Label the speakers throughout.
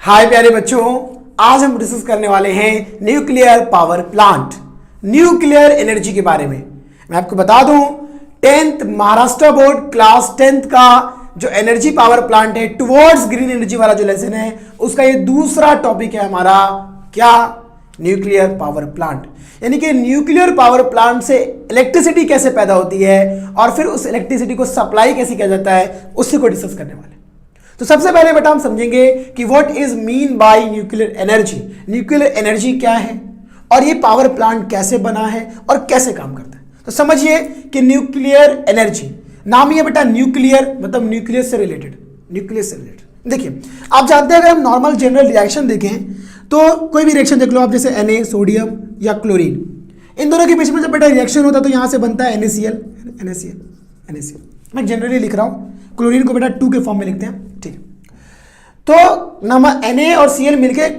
Speaker 1: हाय प्यारे बच्चों, आज हम डिस्कस करने वाले हैं nuclear power plant, nuclear energy के बारे में। मैं आपको बता दूं 10th Maharashtra board class 10th का जो एनर्जी पावर प्लांट है टुवर्ड्स ग्रीन एनर्जी वाला जो लेसन है उसका ये दूसरा टॉपिक है हमारा, क्या? Nuclear power plant. यानी कि न्यूक्लियर पावर प्लांट से इलेक्ट्रिसिटी कैसे पैदा होती है और फिर उस इलेक्ट्रिसिटी को सप्लाई कैसे किया जाता है उसी को डिस्कस करने वाले। तो सबसे पहले बेटा हम समझेंगे कि what is mean by nuclear energy. Nuclear energy क्या है और ये पावर प्लांट कैसे बना है और कैसे काम करता है। तो समझिए कि न्यूक्लियर एनर्जी, नाम ही है बेटा न्यूक्लियर, मतलब न्यूक्लियस से रिलेटेड, न्यूक्लियस से रिलेटेड। देखिए आप जानते हैं अगर हम नॉर्मल जनरल रिएक्शन देखें तो कोई भी रिएक्शन देख लो आप, जैसे Na सोडियम या क्लोरीन, इन दोनों के बीच में जब बेटा रिएक्शन होता है तो यहां से बनता है NaCl। मैं जनरली लिख रहा हूं, क्लोरीन को बेटा 2 के फॉर्म में लिखते हैं, ठीक है। तो नमक Na और Cl मिलके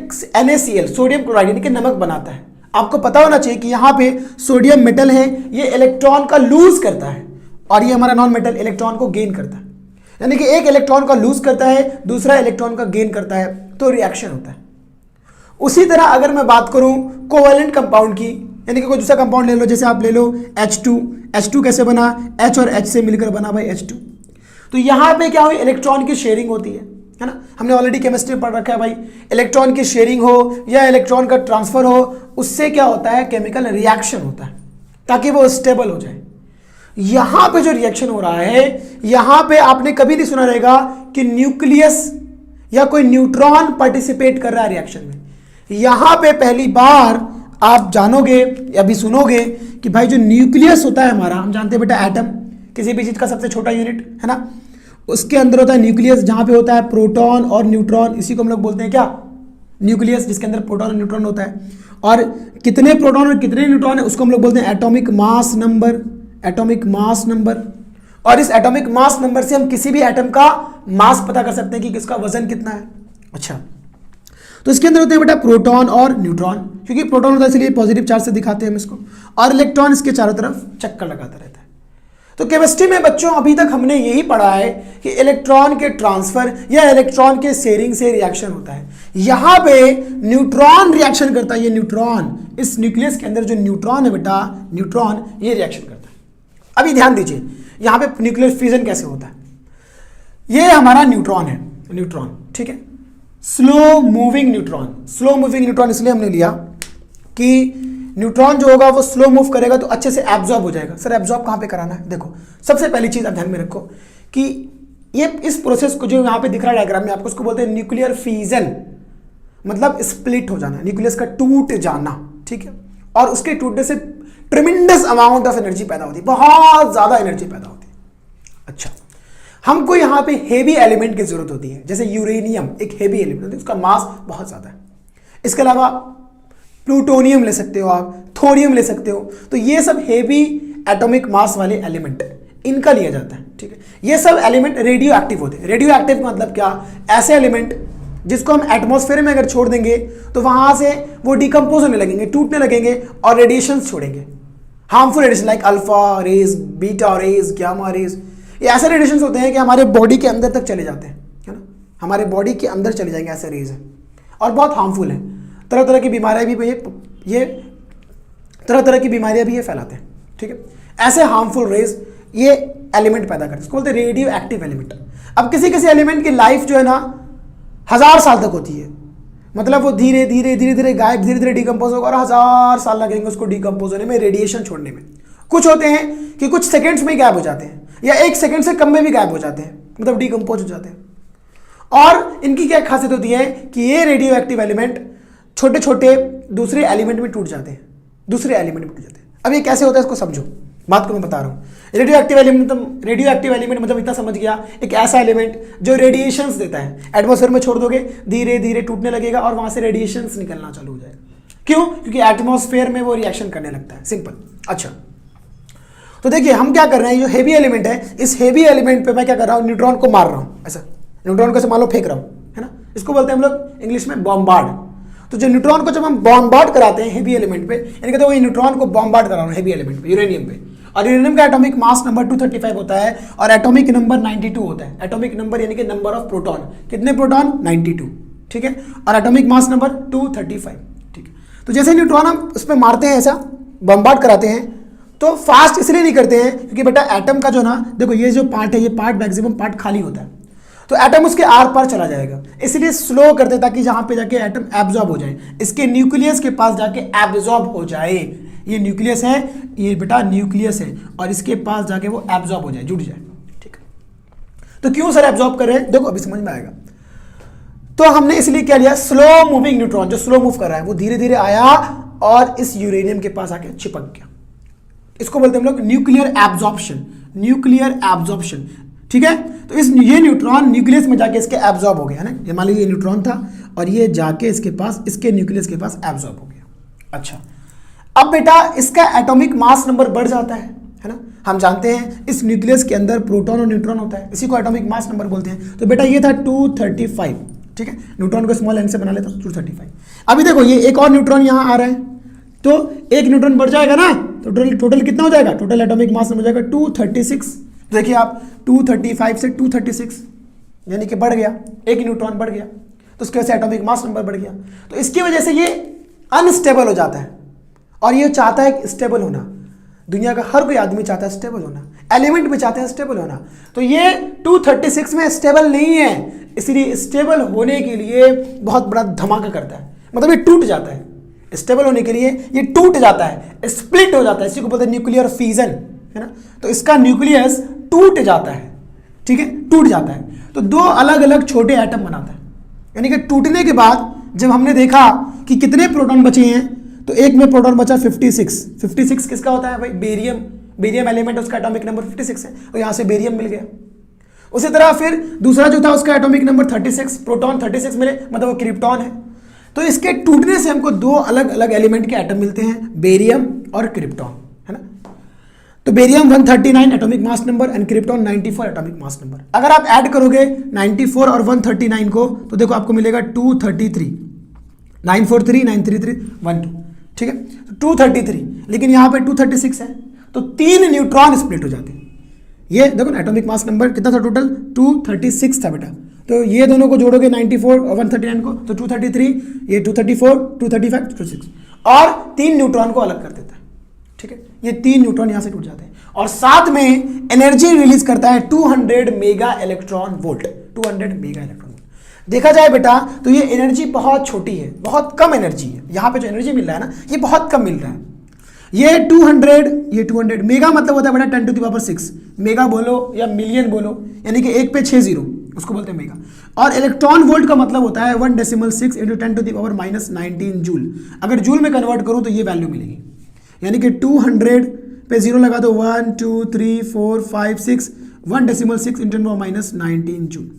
Speaker 1: NaCl सोडियम क्लोराइड यानी कि नमक बनाता है। आपको पता होना चाहिए कि यहाँ पे सोडियम मेटल है, ये इलेक्ट्रॉन का लूज करता है और ये हमारा नॉन मेटल इलेक्ट्रॉन को गेन करता है। यानी कि एक इलेक्ट्रॉन का लूज करता है, दूसरा इलेक्ट्रॉन का गेन करता है, तो रिएक्शन होता है। उसी तरह अगर मैं बात करूं कोवैलेंट कंपाउंड की, यानी कि कोई दूसरा कंपाउंड ले लो, जैसे आप ले लो H2 कैसे बना? H और H से मिलकर बना भाई H2। तो यहां पे क्या हुई? इलेक्ट्रॉन की शेयरिंग होती है ना। हमने ऑलरेडी केमिस्ट्री पढ़ रखा है भाई, इलेक्ट्रॉन की शेयरिंग हो या इलेक्ट्रॉन का ट्रांसफर हो, उससे क्या होता है? केमिकल रिएक्शन होता है ताकि वो स्टेबल हो जाए। यहां पे जो रिएक्शन हो रहा है, यहां पे आपने कभी नहीं सुना रहेगा कि न्यूक्लियस या कोई न्यूट्रॉन पार्टिसिपेट कर रहा है रिएक्शन में। यहां पे पहली बार आप जानोगे या भी सुनोगे कि भाई जो न्यूक्लियस होता है हमारा, हम जानते हैं बेटा एटम किसी भी चीज का सबसे छोटा यूनिट है ना, उसके अंदर होता है न्यूक्लियस, जहां पे होता है प्रोटॉन और न्यूट्रॉन, इसी को हम लोग बोलते हैं क्या? न्यूक्लियस, जिसके अंदर प्रोटॉन और न्यूट्रॉन होता है। और कितने प्रोटॉन और कितने न्यूट्रॉन है उसको हम लोग बोलते हैं atomic mass number, atomic mass number. और इस एटॉमिक मास नंबर से हम किसी भी एटम का मास पता कर सकते हैं कि किसका वजन कितना है। अच्छा, तो इसके अंदर होते हैं बेटा प्रोटॉन और न्यूट्रॉन, क्योंकि प्रोटॉन होता है इसलिए पॉजिटिव चार्ज से दिखाते हैं हम इसको, और इलेक्ट्रॉन इसके चारों तरफ चक्कर लगाता रहता है। तो केमिस्ट्री में बच्चों अभी तक हमने यही पढ़ा है कि इलेक्ट्रॉन के ट्रांसफर या इलेक्ट्रॉन के शेयरिंग से रिएक्शन होता है। यहां पे न्यूट्रॉन रिएक्शन करता है, ये न्यूट्रॉन, इस न्यूक्लियस के अंदर जो न्यूट्रॉन है बेटा, न्यूट्रॉन ये रिएक्शन करता है। अभी ध्यान दीजिए यहां पे न्यूक्लियर फ्यूजन कैसे होता है। ये हमारा न्यूट्रॉन है, न्यूट्रॉन, ठीक है, slow moving neutron. Slow moving neutron इसलिए हमने लिया कि न्यूट्रॉन जो होगा वो स्लो मूव करेगा तो अच्छे से एब्जॉर्ब हो जाएगा। सर एब्जॉर्ब कहाँ पे कराना है? देखो सबसे पहली चीज आप ध्यान में रखो कि ये इस प्रोसेस को जो यहाँ पे दिख रहा है डायग्राम में आपको, उसको बोलते हैं न्यूक्लियर फ्यूजन, मतलब स्प्लिट हो जाना, न्यूक्लियस का टूट जाना, ठीक है। और उसके टूटने से ट्रिमेंडस अमाउंट ऑफ एनर्जी पैदा होती है, बहुत ज्यादा एनर्जी पैदा होती है। अच्छा, हमको यहाँ पे हेवी एलिमेंट की जरूरत होती है, जैसे यूरेनियम एक हेवी एलिमेंट होती है, उसका मास बहुत ज्यादा है। इसके अलावा प्लूटोनियम ले सकते हो आप, थोरियम ले सकते हो, तो ये सब हेवी एटॉमिक मास वाले एलिमेंट इनका लिया जाता है, ठीक है। ये सब एलिमेंट रेडियो एक्टिव होते हैं। रेडियो एक्टिव का मतलब क्या? ऐसे एलिमेंट जिसको हम एटमॉस्फेयर में अगर छोड़ देंगे तो वहां से वो डिकम्पोज होने लगेंगे, टूटने लगेंगे और रेडिएशन छोड़ेंगे, harmful radiation like alpha rays, beta rays, gamma rays. ये ऐसे रेडिएशन होते हैं कि हमारे बॉडी के अंदर तक चले जाते हैं, है ना, हमारे बॉडी के अंदर चले जाएंगे, ऐसे रेज है और बहुत हार्मफुल है। तरह तरह की बीमारियां भी ये तरह तरह की बीमारियां भी ये फैलाते हैं, ठीक है। ऐसे हार्मफुल रेज ये एलिमेंट पैदा करते हैं, इसको बोलते हैं रेडियो एक्टिव एलिमेंट। अब किसी किसी एलिमेंट की लाइफ जो है ना 1000 साल तक होती है, मतलब वो धीरे धीरे गायब, धीरे धीरे डिकम्पोज होगा और 1000 साल लगेंगे उसको डिकम्पोज होने में, रेडिएशन छोड़ने में। कुछ होते हैं कि कुछ सेकेंड्स में गायब हो जाते हैं या 1 सेकेंड से कम में भी गायब हो जाते हैं, मतलब डिकम्पोज हो जाते हैं। और इनकी क्या खासियत होती है कि ये रेडियो एक्टिव एलिमेंट छोटे छोटे दूसरे एलिमेंट में टूट जाते हैं, दूसरे एलिमेंट में टूट जाते हैं। अब ये कैसे होता है इसको समझो, बात को मैं बता रहा हूँ। रेडियो एक्टिव एलिमेंट मतलब इतना समझ गया, एक ऐसा एलिमेंट जो रेडिएशंस देता है, एटमॉस्फेयर में छोड़ दोगे धीरे धीरे टूटने लगेगा और वहां से रेडिएशंस निकलना चालू हो जाएगा। क्यों? क्योंकि एटमॉस्फेयर में वो रिएक्शन करने लगता है, सिंपल। अच्छा, तो देखिए हम क्या कर रहे हैं, जो हेवी एलिमेंट है, इस हेवी एलिमेंट पे मैं क्या कर रहा हूँ, न्यूट्रॉन को मार रहा हूँ, ऐसा न्यूट्रॉन को ऐसे मान लो फेंक रहा हूँ, है ना, इसको बोलते हैं हम लोग इंग्लिश में बॉम्बार्ड। तो जो न्यूट्रॉन को जब हम बॉम्बार्ड कराते हैं हेवी एलिमेंट पे, यानी कहते हैं न्यूट्रॉन को बॉम्बार्ड करा रहा हूँ हेवी एलिमेंट पे, यूरेनियम पे, और यूरेनियम का एटॉमिक मास नंबर 235 होता है और एटॉमिक नंबर 92 होता है। एटॉमिक नंबर यानी कि नंबर ऑफ प्रोटॉन, कितने प्रोटॉन? 92, ठीक है, और एटॉमिक मास नंबर 235, ठीक है। तो जैसे न्यूट्रॉन हम उस पर मारते हैं, ऐसा बम्बार्ड कराते हैं, तो फास्ट इसलिए नहीं करते हैं क्योंकि बेटा एटम का जो ना, देखो ये जो पार्ट है, ये पार्ट मैक्सिमम पार्ट खाली होता है, तो एटम उसके आर पार चला जाएगा, इसलिए स्लो करते ताकि जहां पे जाके एटम एब्जॉर्ब हो जाए, इसके न्यूक्लियस के पास जाके एब्जॉर्ब हो जाए। ये न्यूक्लियस है, ये बेटा न्यूक्लियस है, और इसके पास जाके वो एब्जॉर्ब हो जाए, जुड़ जाए, ठीक है। तो क्यों सर एब्जॉर्ब कर रहे हैं, देखो अभी समझ में आएगा। तो हमने इसलिए क्या लिया, स्लो मूविंग न्यूट्रॉन, जो स्लो मूव कर रहा है वो धीरे धीरे आया और इस यूरेनियम के पास आके चिपक गया। इसको बोलते हैं हम लोग न्यूक्लियर एब्जॉर्प्शन, न्यूक्लियर एब्जॉर्प्शन, ठीक है। तो इस ये न्यूट्रॉन न्यूक्लियस में जाके इसके एब्जॉर्ब हो गया है ना, ये मान लीजिए न्यूट्रॉन था और ये जाके इसके पास, इसके न्यूक्लियस के पास एब्जॉर्ब हो गया। अच्छा, अब बेटा इसका एटॉमिक मास नंबर बढ़ जाता है ना। हम जानते हैं इस न्यूक्लियस के अंदर प्रोटॉन और न्यूट्रॉन होता है, इसी को एटॉमिक मास नंबर बोलते हैं। तो बेटा ये था 235, ठीक है, न्यूट्रॉन को स्मॉल एन से बना लेता हूं 235। अभी देखो ये एक और न्यूट्रॉन यहां आ रहा है, तो एक न्यूट्रॉन बढ़ जाएगा ना, तो टोटल कितना हो जाएगा, टोटल एटॉमिक मास नंबर हो जाएगा 236। देखिए आप 235 से 236 यानी कि बढ़ गया, एक न्यूट्रॉन बढ़ गया, तो उसकी वजह से एटॉमिक मास नंबर बढ़ गया। तो इसकी वजह से ये अनस्टेबल हो जाता है, और ये चाहता है स्टेबल होना। दुनिया का हर कोई आदमी चाहता है स्टेबल होना, एलिमेंट भी चाहते हैं स्टेबल होना। तो ये 236 में स्टेबल नहीं है, इसलिए स्टेबल होने के लिए बहुत बड़ा धमाका करता है, मतलब ये टूट जाता है। स्टेबल होने के लिए ये टूट जाता है, स्प्लिट हो जाता है, इसी को बोलते हैं न्यूक्लियर फ्यूजन, है ना। तो इसका न्यूक्लियस टूट जाता है, ठीक है, टूट जाता है, तो दो अलग अलग छोटे एटम बनाता है। यानी कि टूटने के बाद जब हमने देखा कि कितने प्रोटॉन बचे हैं, तो एक में प्रोटॉन बचा 56 किसका होता है भाई, बेरियम एलिमेंट, उसका एटॉमिक नंबर 56 है, तो यहां से बेरियम मिल गया। उसी तरह फिर दूसरा जो था उसका एटॉमिक नंबर 36, प्रोटॉन 36 मिले, मतलब वो क्रिप्टॉन है। तो इसके टूटने से हमको दो अलग अलग एलिमेंट के एटम मिलते हैं, बेरियम और क्रिप्टॉन, है ना। तो barium 139 atomic mass number and krypton 94 atomic mass number. अगर आप ऐड करोगे 94 और 139 को, तो देखो आपको मिलेगा 233, 943 933 12, ठीक है, 233। लेकिन यहां पे 236 है, तो 3 न्यूट्रॉन स्प्लिट हो जाते हैं। ये देखो ना एटॉमिक मास नंबर कितना था, टोटल 236 था बेटा। तो ये दोनों को जोड़ोगे 94 और 139 को, तो 233, ये 234, 235, 236, और 3 न्यूट्रॉन को अलग कर देता है, ठीक है। ये 3 न्यूट्रॉन यहां से टूट जाते हैं, और साथ में एनर्जी रिलीज करता है 200 mega electron volt, 200 mega electron volt. देखा जाए बेटा तो ये एनर्जी बहुत छोटी है, बहुत कम एनर्जी है। यहां पे जो एनर्जी मिल रहा है ना, ये बहुत कम मिल रहा है। ये 200 मेगा मतलब होता है बेटा 10 to the power 6, मेगा बोलो या मिलियन बोलो, यानी कि 1 पे 6 जीरो, उसको बोलते हैं मेगा। और इलेक्ट्रॉन वोल्ट का मतलब होता है 1.6 into 10 to the power -19 joule. अगर जूल में कन्वर्ट करूं तो ये वैल्यू मिलेगी, यानी कि 200 पे जीरो लगा दो, 1 2 3 4 5 6, 1.6 इंटू 19 जूल।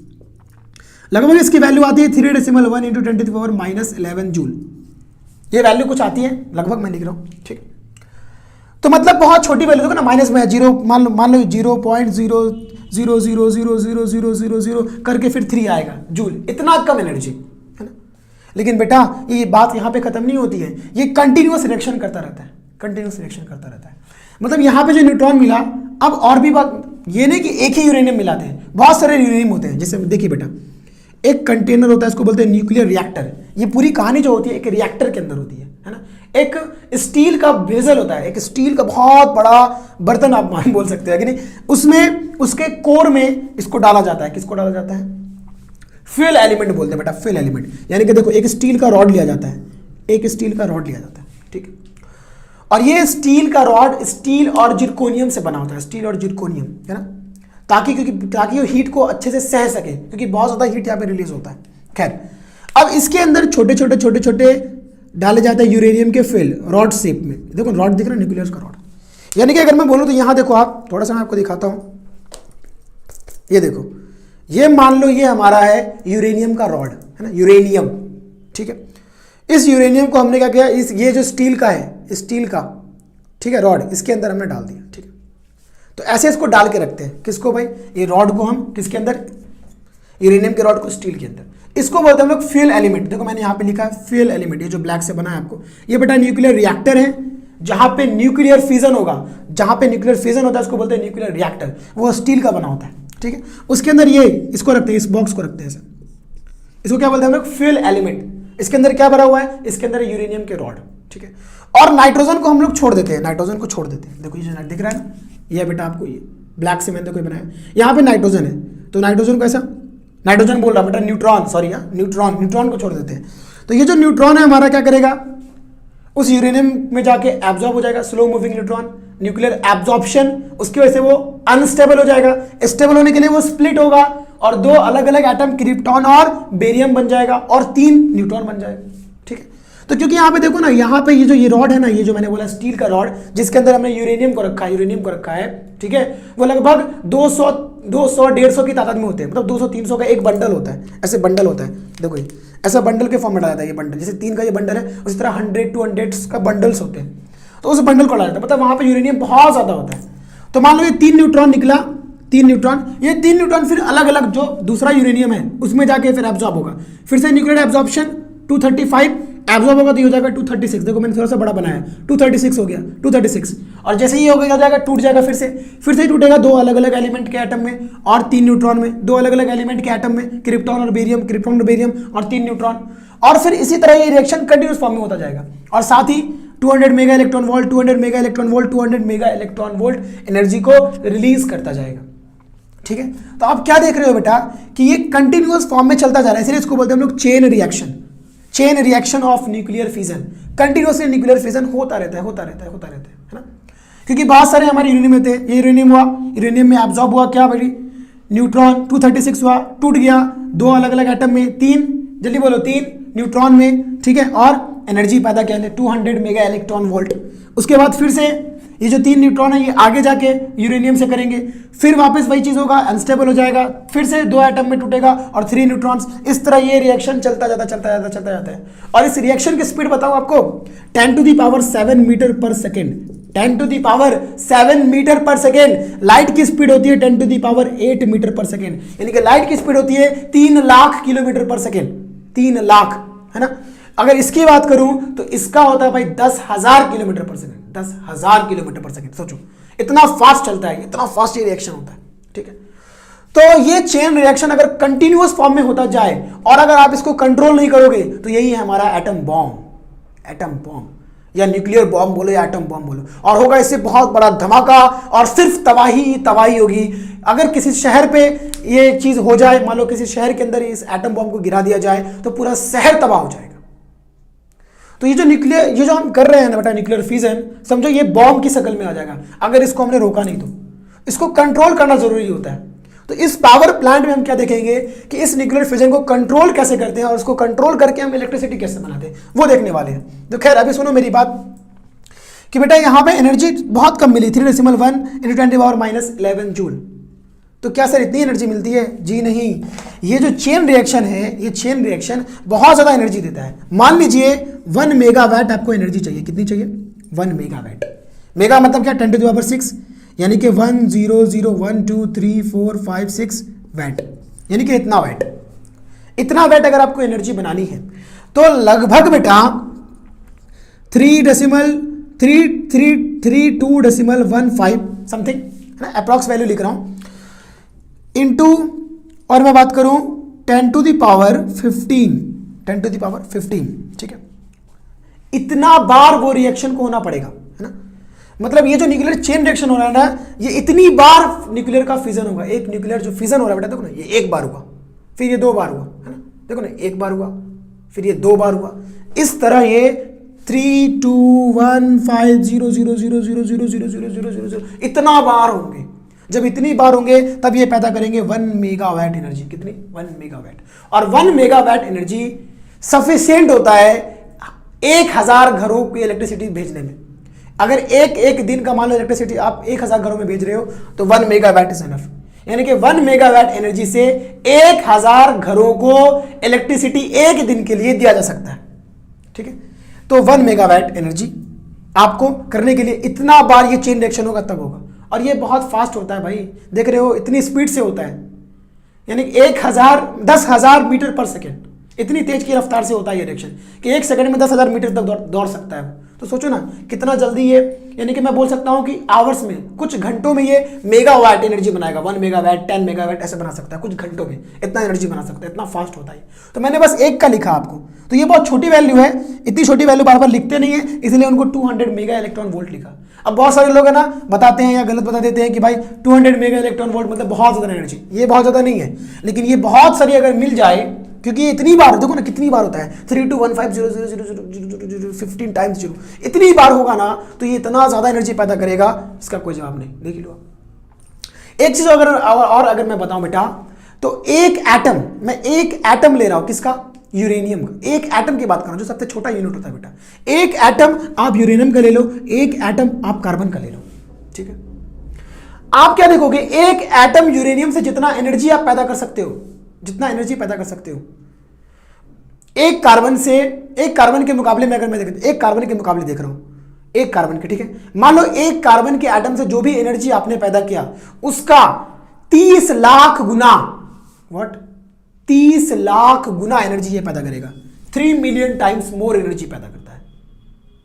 Speaker 1: लगभग इसकी वैल्यू आती है 3.1 into 10 to the power -11 joule. ये वैल्यू कुछ आती है, लगभग मैं लिख रहा हूँ, ठीक। तो मतलब बहुत छोटी वैल्यू, देखो ना माइनस में है, जीरो मान लो 0.000000000 करके फिर 3 आएगा जूल, इतना कम एनर्जी, है ना। लेकिन बेटा ये बात यहाँ पे खत्म नहीं होती है, ये कंटिन्यूअस रिएक्शन करता रहता है, कंटिन्यूअस रिएक्शन करता रहता है। मतलब यहाँ पे जो न्यूट्रॉन मिला, अब और भी बात, ये नहीं कि एक ही यूरेनियम मिलाते हैं, बहुत सारे यूरेनियम होते हैं। जैसे देखिए बेटा, एक कंटेनर होता है, इसको बोलते हैं न्यूक्लियर रिएक्टर। ये पूरी कहानी जो होती है एक रिएक्टर के अंदर होती है ना। एक स्टील का वेसल होता है, एक स्टील का बहुत बड़ा बर्तन आप मान बोल सकते हैं कि नहीं, उसमें उसके कोर में इसको डाला जाता है। किसको डाला जाता है, फ्यूल एलिमेंट बोलते हैं बेटा, फ्यूल एलिमेंट। यानी कि देखो एक स्टील का रॉड लिया जाता है, एक स्टील का रॉड लिया जाता है, ठीक है। और ये स्टील का रॉड स्टील और जिरकोनियम से बना होता है, स्टील और जिरकोनियम, है ना, ताकि वो हीट को अच्छे से सह सके, क्योंकि बहुत ज्यादा हीट यहाँ पे रिलीज होता है। खैर, अब इसके अंदर छोटे छोटे डाले जाते हैं यूरेनियम के फ्यूल, रॉड शेप में। देखो रॉड दिख रहा है, न्यूक्लियस का रॉड। यानी कि अगर मैं बोलूं तो यहां देखो आप, थोड़ा सा मैं आपको दिखाता हूं, ये देखो, ये मान लो ये हमारा है यूरेनियम का रॉड, है ना, यूरेनियम, ठीक है। इस यूरेनियम को हमने क्या किया, ये जो स्टील का है, स्टील का, ठीक है, रॉड, इसके अंदर हमने डाल दिया, ठीक है। तो ऐसे इसको डाल के रखते हैं, किसको भाई, ये रॉड को हम किसके अंदर, यूरेनियम के रॉड को स्टील के अंदर। इसको बोलते हैं हम लोग फ्यूल एलिमेंट। देखो मैंने यहाँ पे लिखा है फ्यूल एलिमेंट, ये जो ब्लैक से बना है आपको, ये बेटा न्यूक्लियर रिएक्टर है, जहां पे न्यूक्लियर फ्यूजन होगा। जहां पे न्यूक्लियर फ्यूजन होता है उसको बोलते हैं न्यूक्लियर रिएक्टर, वो स्टील का बना होता है, ठीक है। उसके अंदर ये इसको रखते हैं, इस बॉक्स को रखते हैं ऐसे, इसको क्या बोलते हैं हम लोग, फ्यूल एलिमेंट। इसके अंदर क्या भरा हुआ है, इसके अंदर यूरेनियम के रॉड, ठीक है। और नाइट्रोजन को हम लोग छोड़ देते हैं, नाइट्रोजन को छोड़ देते हैं। देखो ये जो दिख रहा है ना, ये बेटा आपको ये ब्लैक सीमेंट कोई बनाया, यहाँ पे नाइट्रोजन है, तो नाइट्रोजन को ऐसा, नाइट्रोजन बोल रहा बेटा, न्यूट्रॉन, सॉरी यार, न्यूट्रॉन को छोड़ देते हैं। तो ये जो न्यूट्रॉन है हमारा क्या करेगा, उस यूरेनियम में जाके एब्जॉर्ब हो जाएगा, slow moving neutron, nuclear absorption, उसकी वजह से वो अनस्टेबल हो जाएगा। स्टेबल होने के लिए वो स्प्लिट होगा और दो अलग अलग एटम क्रिप्टॉन और बेरियम बन जाएगा और 3 न्यूट्रॉन बन जाएगा, ठीक है। तो क्योंकि यहाँ पे देखो ना, यहाँ पे ये जो ये रॉड है ना, ये जो मैंने बोला स्टील का रॉड, जिसके अंदर हमने यूरेनियम को रखा है, ठीक है, वो लगभग 200-150 की तादाद में होते हैं, मतलब 200-300 का एक बंडल होता है, ऐसे बंडल होता है। देखो ये ऐसा बंडल के फॉर्म में डाला जाता है, ये बंडल जैसे 3 का ये बंडल है, उसी तरह 100-200 का बंडल्स होते हैं, तो उस बंडल को डाला जाता है, मतलब वहां पे यूरेनियम बहुत ज्यादा होता है। तो मान लो ये 3 न्यूट्रॉन निकला, 3 न्यूट्रॉन, ये 3 न्यूट्रॉन फिर अलग अलग जो दूसरा यूरेनियम है उसमें जाके फिर एब्जॉर्ब होगा, फिर से न्यूक्लियर एब्जॉर्प्शन 235 एब्जॉर्ब होगा, तो ये हो जाएगा 236। देखो मैंने थोड़ा सा बड़ा बनाया, 236 हो गया, 236। और जैसे ही हो जाएगा, टूट जाएगा, फिर से टूटेगा 2 अलग अलग एलिमेंट के एटम में और 3 न्यूट्रॉन में, 2 अलग अलग एलिमेंट के एटम में, क्रिप्टॉन और बेरियम और 3 न्यूट्रॉन। और फिर इसी तरह ये रिएक्शन कंटिन्यूस फॉर्म में होता जाएगा, और साथ ही 200 mega electron volt 200 mega electron volt 200 mega electron volt energy को रिलीज करता जाएगा, ठीक है। तो आप क्या देख रहे हो बेटा कि ये कंटिन्यूअस फॉर्म में चलता जा रहा है, इसलिए इसको बोलते हैं हम लोग chain reaction of nuclear fission. Continuously nuclear fission होता रहता है ना, क्योंकि बहुत सारे हमारे यूरेनियम थे, ये यूरेनियम हुआ, यूरेनियम में एब्जॉर्ब हुआ क्या भाई, न्यूट्रॉन 236 हुआ, टूट गया 2 अलग अलग एटम में, 3 जल्दी बोलो 3 न्यूट्रॉन में, ठीक है, और एनर्जी पैदा किया 200 मेगा इलेक्ट्रॉन वोल्ट। उसके बाद फिर से ये जो 3 न्यूट्रॉन है ये आगे जाके यूरेनियम से करेंगे, फिर वापस वही चीज होगा, अनस्टेबल हो जाएगा, फिर से 2 एटम में टूटेगा और 3 न्यूट्रॉन्स। इस तरह ये रिएक्शन चलता जाता है। और इस रिएक्शन की स्पीड बताऊं आपको, 10⁻7 मीटर पर सेकेंड, 10⁻7 मीटर पर सेकेंड। लाइट की स्पीड होती है 10⁸ मीटर पर सेकेंड, यानी कि लाइट की स्पीड होती है 3 लाख किलोमीटर पर सेकेंड, 3 लाख, है ना। अगर इसकी बात करूं तो इसका होता है भाई 10,000 किलोमीटर पर सेकेंड, 10,000 किलोमीटर पर सेकेंड। सोचो इतना फास्ट चलता है, इतना फास्ट ये रिएक्शन होता है, ठीक है। तो ये चेन रिएक्शन अगर कंटिन्यूअस फॉर्म में होता जाए और अगर आप इसको कंट्रोल नहीं करोगे तो यही है हमारा एटम बॉम्ब या न्यूक्लियर बॉम्ब बोलो या एटम बॉम्ब बोलो, और होगा इससे बहुत बड़ा धमाका और सिर्फ तबाही होगी। अगर किसी शहर पे ये चीज हो जाए, मान लो किसी शहर के अंदर इस एटम बॉम्ब को गिरा दिया जाए तो पूरा शहर तबाह हो जाएगा। तो ये जो हम कर रहे हैं ना बेटा न्यूक्लियर फिजन, समझो ये बॉम्ब की शक्ल में आ जाएगा अगर इसको हमने रोका नहीं तो। इसको कंट्रोल करना जरूरी होता है। तो इस पावर प्लांट में हम क्या देखेंगे कि इस न्यूक्लियर फिजन को कंट्रोल कैसे करते हैं और उसको कंट्रोल करके हम इलेक्ट्रिसिटी कैसे बनाते हैं वो देखने वाले हैं। तो खैर अभी सुनो मेरी बात कि बेटा यहाँ पे एनर्जी बहुत कम मिली, 3.1 × 10⁻11 जूल। तो क्या सर इतनी एनर्जी मिलती है? जी नहीं, ये जो चेन रिएक्शन है, ये चेन रिएक्शन बहुत ज़्यादा एनर्जी देता है। मान लीजिए 1 मेगावाट आपको एनर्जी चाहिए, कितनी चाहिए? 1 मेगावाट। मेगा मतलब क्या? 10⁻6, यानी कि 100123456 वैट, यानी कि इतना वैट। इतना वैट अगर आपको एनर्जी बनानी है तो लगभग बेटा 3.32.15 समथिंग, है ना, अप्रॉक्स वैल्यू लिख रहा हूं, इनटू, और मैं बात करूं 10⁻15, ठीक है। इतना बार वो रिएक्शन को होना पड़ेगा, है ना। मतलब ये जो न्यूक्लियर चेन रिएक्शन हो रहा है ना, ये इतनी बार न्यूक्लियर का फिजन होगा। एक न्यूक्लियर जो फिजन हो रहा है बेटा, देखो ना, ये 1 बार हुआ, फिर ये 2 बार हुआ, है ना, देखो ना, 1 बार हुआ, फिर ये 2 बार हुआ। इस तरह ये 3215000000000 इतना बार होंगे। जब इतनी बार होंगे तब ये पैदा करेंगे 1 मेगावाट एनर्जी। कितनी? 1 मेगावाट। और 1 मेगावाट एनर्जी सफिशिएंट होता है 1000 घरों की इलेक्ट्रिसिटी भेजने में। अगर एक दिन का मान लो इलेक्ट्रिसिटी आप 1000 घरों में भेज रहे हो तो 1 मेगावाट इज एनफ, यानी कि 1 मेगावाट एनर्जी से 1000 घरों को इलेक्ट्रिसिटी एक दिन के लिए दिया जा सकता है, ठीक है। तो 1 मेगावाट एनर्जी आपको करने के लिए इतना बार ये चेन रिएक्शन होगा तब होगा। और ये बहुत फास्ट होता है भाई, देख रहे हो, इतनी स्पीड से होता है, यानी 10,000 मीटर पर सेकेंड। इतनी तेज की रफ्तार से होता है ये रिएक्शन कि 1 सेकंड में 10,000 मीटर तक दौड़ सकता है। तो सोचो ना कितना जल्दी ये, यानी कि मैं बोल सकता हूं कि आवर्स में, कुछ घंटों में ये मेगावाट एनर्जी बनाएगा। 1 मेगावाट, 10 मेगावाट ऐसे बना सकता है कुछ घंटों में, इतना एनर्जी बना सकता है, इतना फास्ट होता है। तो मैंने बस एक का लिखा आपको, तो ये बहुत छोटी वैल्यू है, इतनी छोटी वैल्यू बार बार लिखते नहीं है, इसलिए उनको 200 मेगा इलेक्ट्रॉन वोल्ट लिखा। अब बहुत सारे लोग है ना बताते हैं या गलत बता देते हैं कि भाई 200 मेगा इलेक्ट्रॉन वोल्ट मतलब बहुत ज़्यादा एनर्जी। ये बहुत ज़्यादा नहीं है, लेकिन ये बहुत सारी अगर मिल जाए, क्योंकि ये इतनी बार, देखो ना कितनी बार होता है, 32150000015 टाइम्स 0, इतनी बार होगा ना, तो ये इतना ज़्यादा एनर्जी पैदा करेगा, इसका कोई जवाब नहीं। देख लो एक चीज़ अगर मैं बताऊं बेटा, तो एक एटम, मैं एक एटम ले रहा हूं, किसका? यूरेनियम का। एक एटम की बात कर रहा हूं, जो सबसे छोटा यूनिट होता है बेटा। एक एटम आप यूरेनियम का ले लो, एक एटम आप कार्बन का ले लो, ठीक है। आप क्या देखोगे, एक एटम यूरेनियम से जितना एनर्जी आप पैदा कर सकते हो, जितना एनर्जी पैदा कर सकते हो, एक कार्बन से, एक कार्बन के मुकाबले में अगर मैं एक कार्बन के मुकाबले देख रहा हूं, एक कार्बन के, ठीक है। मान लो एक कार्बन के एटम से जो भी एनर्जी आपने पैदा किया, उसका 30 लाख गुना, व्हाट, 30 लाख गुना एनर्जी ये पैदा करेगा। 3 मिलियन टाइम्स मोर एनर्जी पैदा करता है।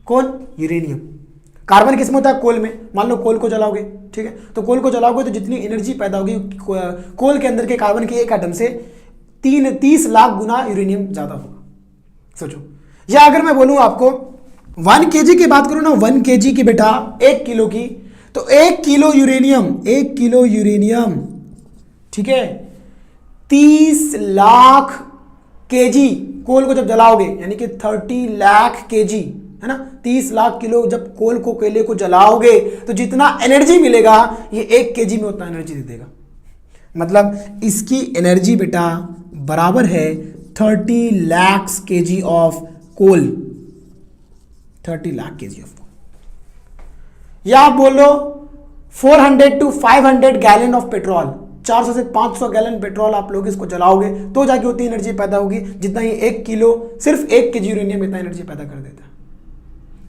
Speaker 1: कौन? यूरेनियम। कार्बन किसमें होता है? कोल में। मान लो कोल को जलाओगे, ठीक है, तो कोल को जलाओगे तो जितनी एनर्जी पैदा होगी कोल के अंदर के कार्बन के एक एटम से 30 लाख गुना यूरेनियम ज्यादा होगा। सोचो, या अगर मैं बोलूं आपको 1 kg की बात करूं ना, 1 kg की बेटा, 1 किलो की, तो 1 किलो यूरेनियम, 1 किलो यूरेनियम, ठीक है, 30 लाख केजी कोल को जब जलाओगे, यानी कि 30 लाख केजी, है ना, 30 लाख किलो जब कोल को, कोयले को जलाओगे, तो जितना एनर्जी मिलेगा ये 1 केजी में उतना एनर्जी दे देगा। मतलब इसकी एनर्जी बेटा बराबर है 30 lakh KG of coal, 30 lakh KG of coal. या आप बोल लो 400 to 500 गैलन ऑफ पेट्रोल, 400 से 500 गैलन पेट्रोल आप लोग इसको जलाओगे तो जाके उतनी एनर्जी पैदा होगी जितना ये 1 किलो, सिर्फ 1 केजी यूरेनियम इतना एनर्जी पैदा कर देता है।